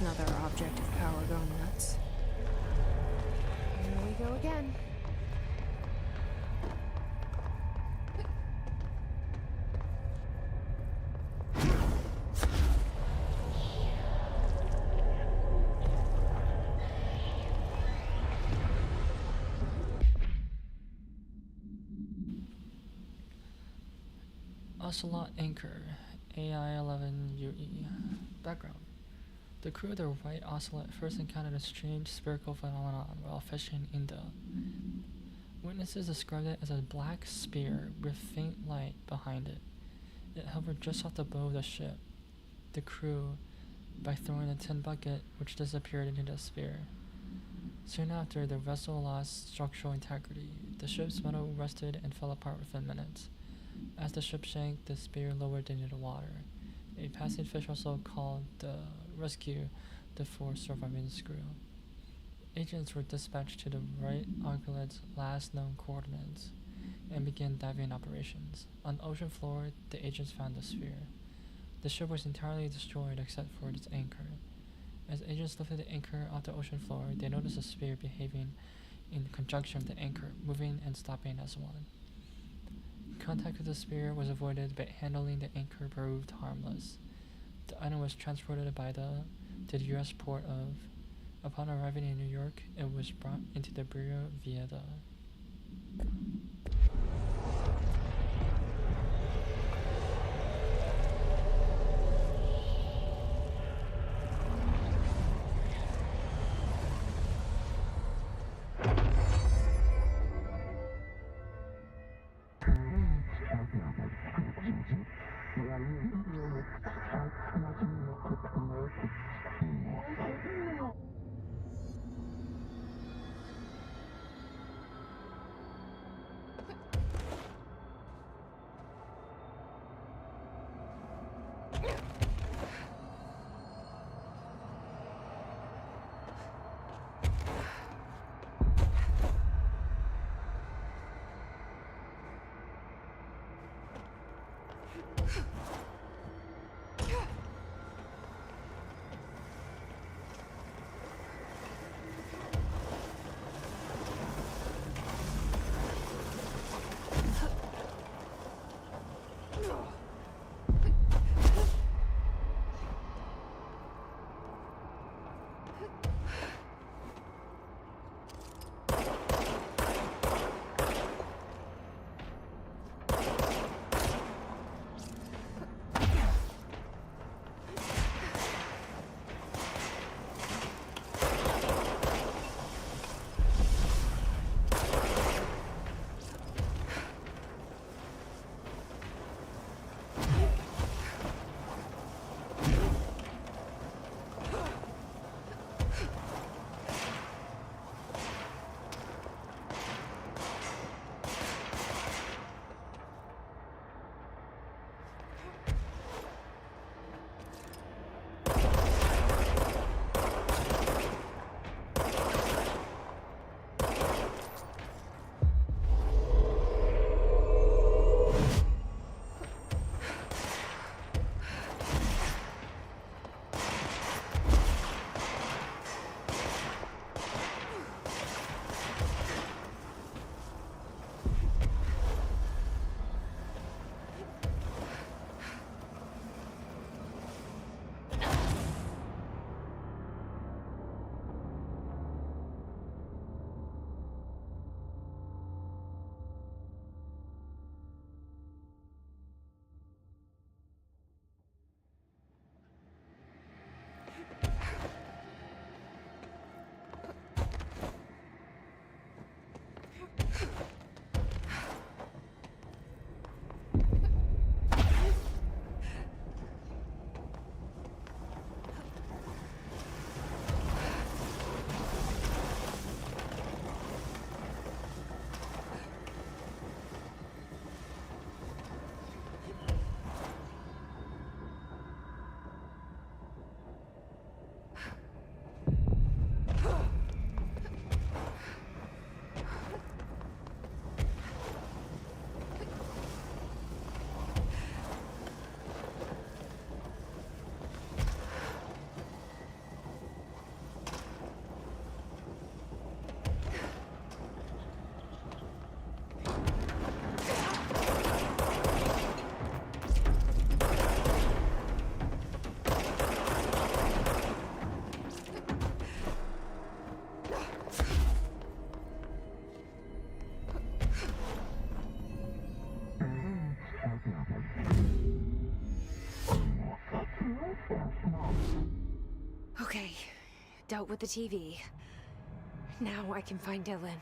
Speaker 5: Another object of power going nuts. Here we go again.
Speaker 6: Ocelot Anchor, AI-11UE. Background. The crew of the White Ocelot first encountered a strange spherical phenomenon while fishing in the... Witnesses described it as a black spear with faint light behind it. It hovered just off the bow of the ship. The crew, by throwing a tin bucket, which disappeared into the sphere. Soon after, the vessel lost structural integrity. The ship's metal rusted and fell apart within minutes. As the ship sank, the spear lowered into the water. A passing fish also called the rescue the four surviving crew. Agents were dispatched to the White Ocelat's last known coordinates and began diving operations. On the ocean floor, the agents found the sphere. The ship was entirely destroyed except for its anchor. As agents lifted the anchor off the ocean floor, they noticed the sphere behaving in conjunction with the anchor, moving and stopping as one. Contact with the sphere was avoided, but handling the anchor proved harmless. The item was transported to the U.S. port of Upon arriving in New York, it was brought into the Bureau via the
Speaker 5: Okay, dealt with the TV. Now I can find Dylan.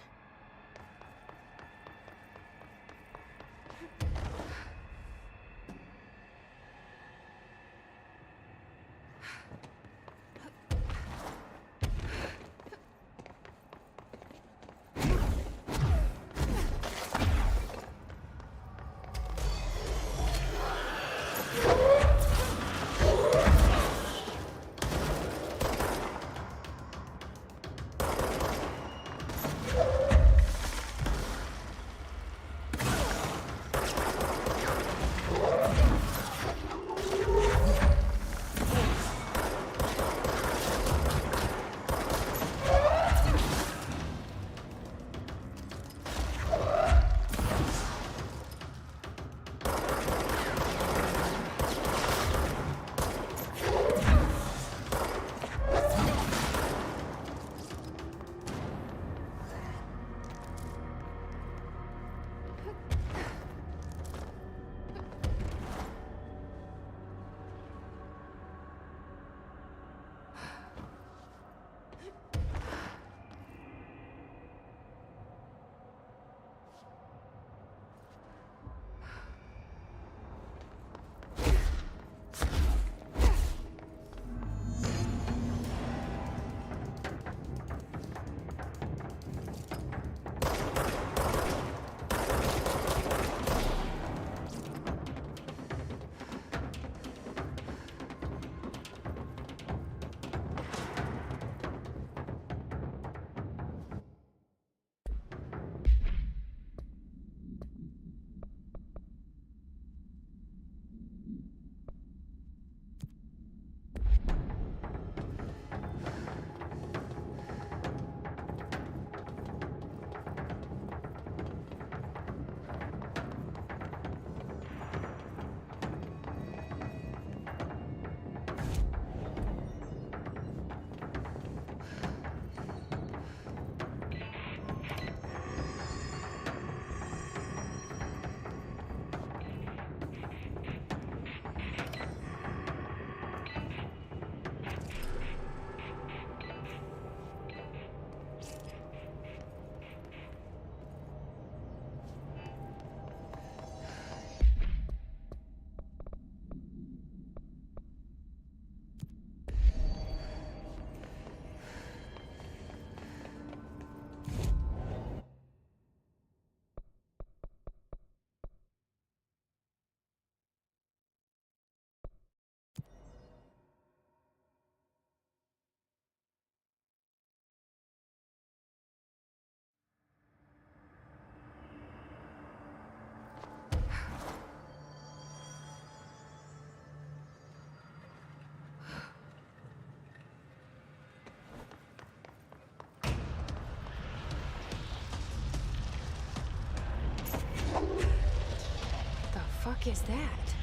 Speaker 5: fuck is that?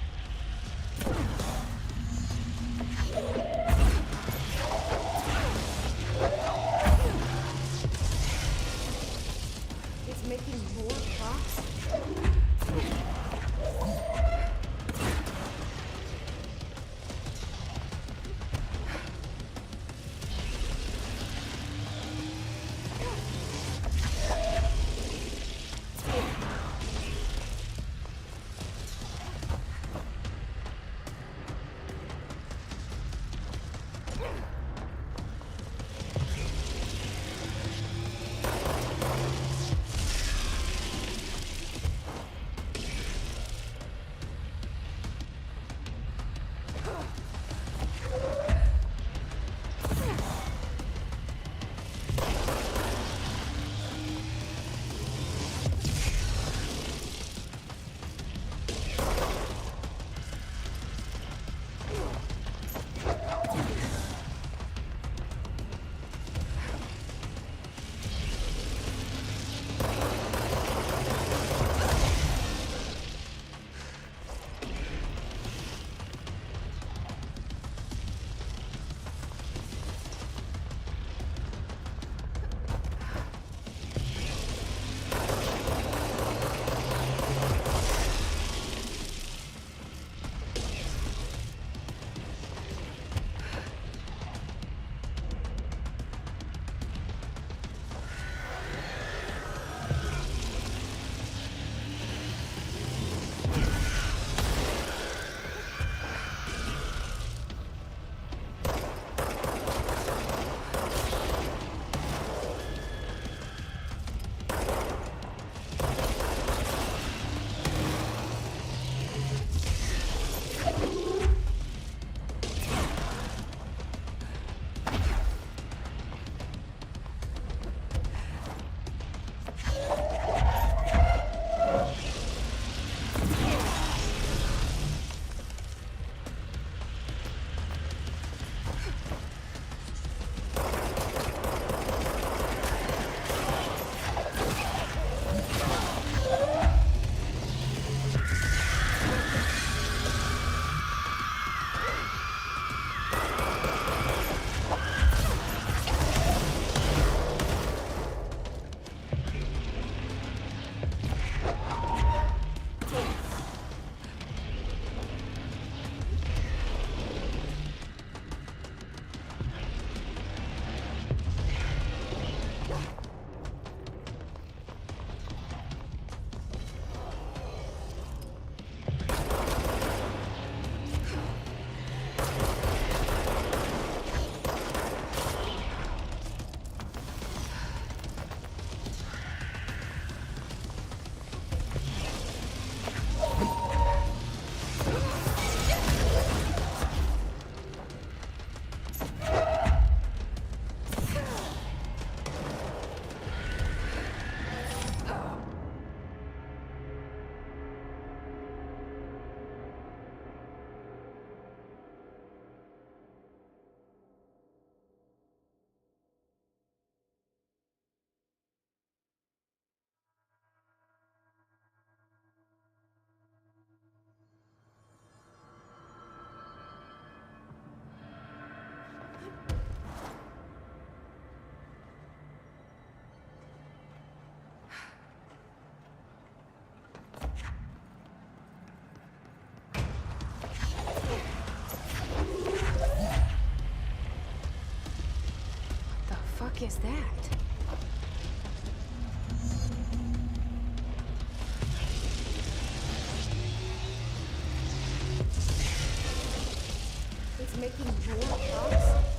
Speaker 18: It's making more clocks?
Speaker 5: Is that?
Speaker 18: It's making more clocks?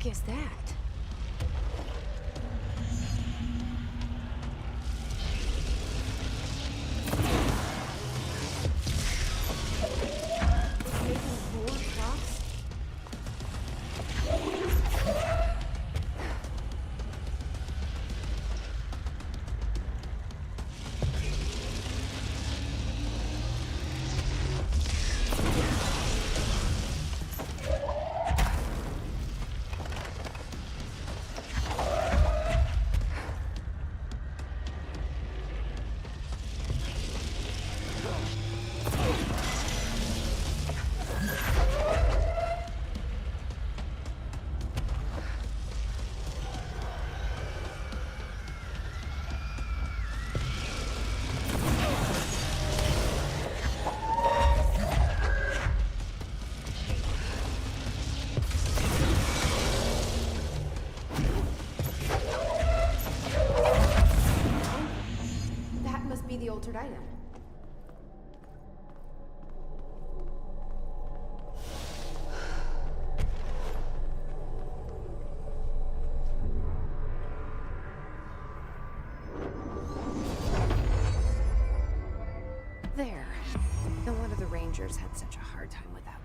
Speaker 5: is that?
Speaker 18: Making more clocks? That must be the altered item.
Speaker 5: There. No wonder the Rangers had such a hard time with that one.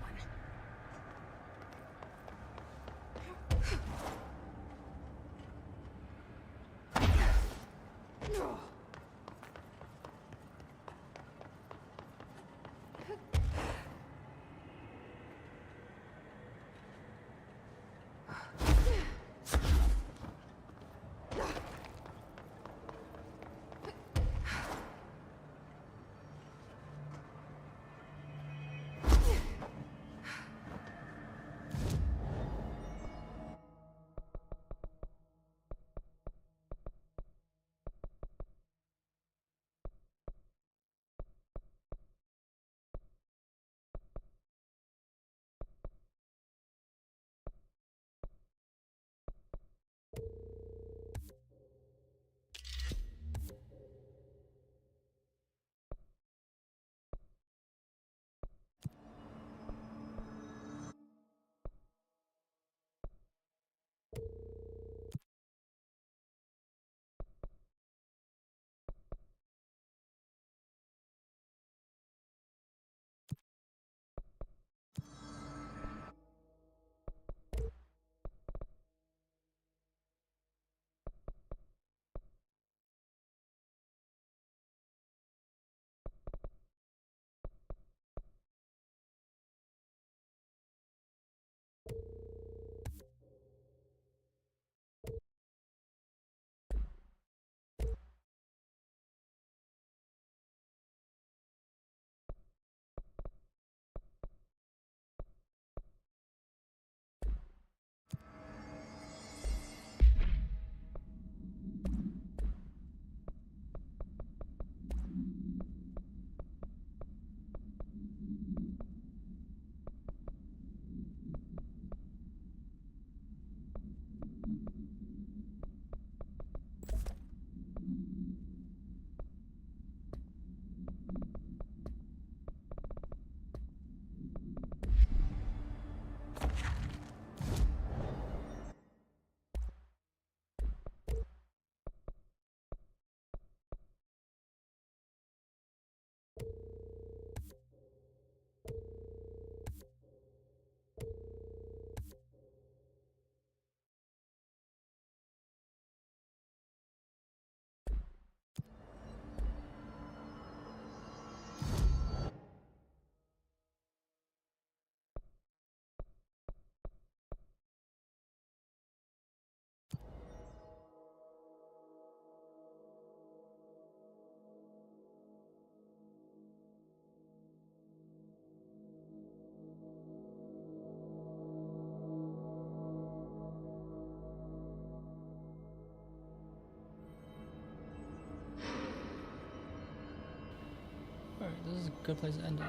Speaker 6: Alright, this is a good place to end it.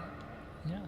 Speaker 6: Yeah.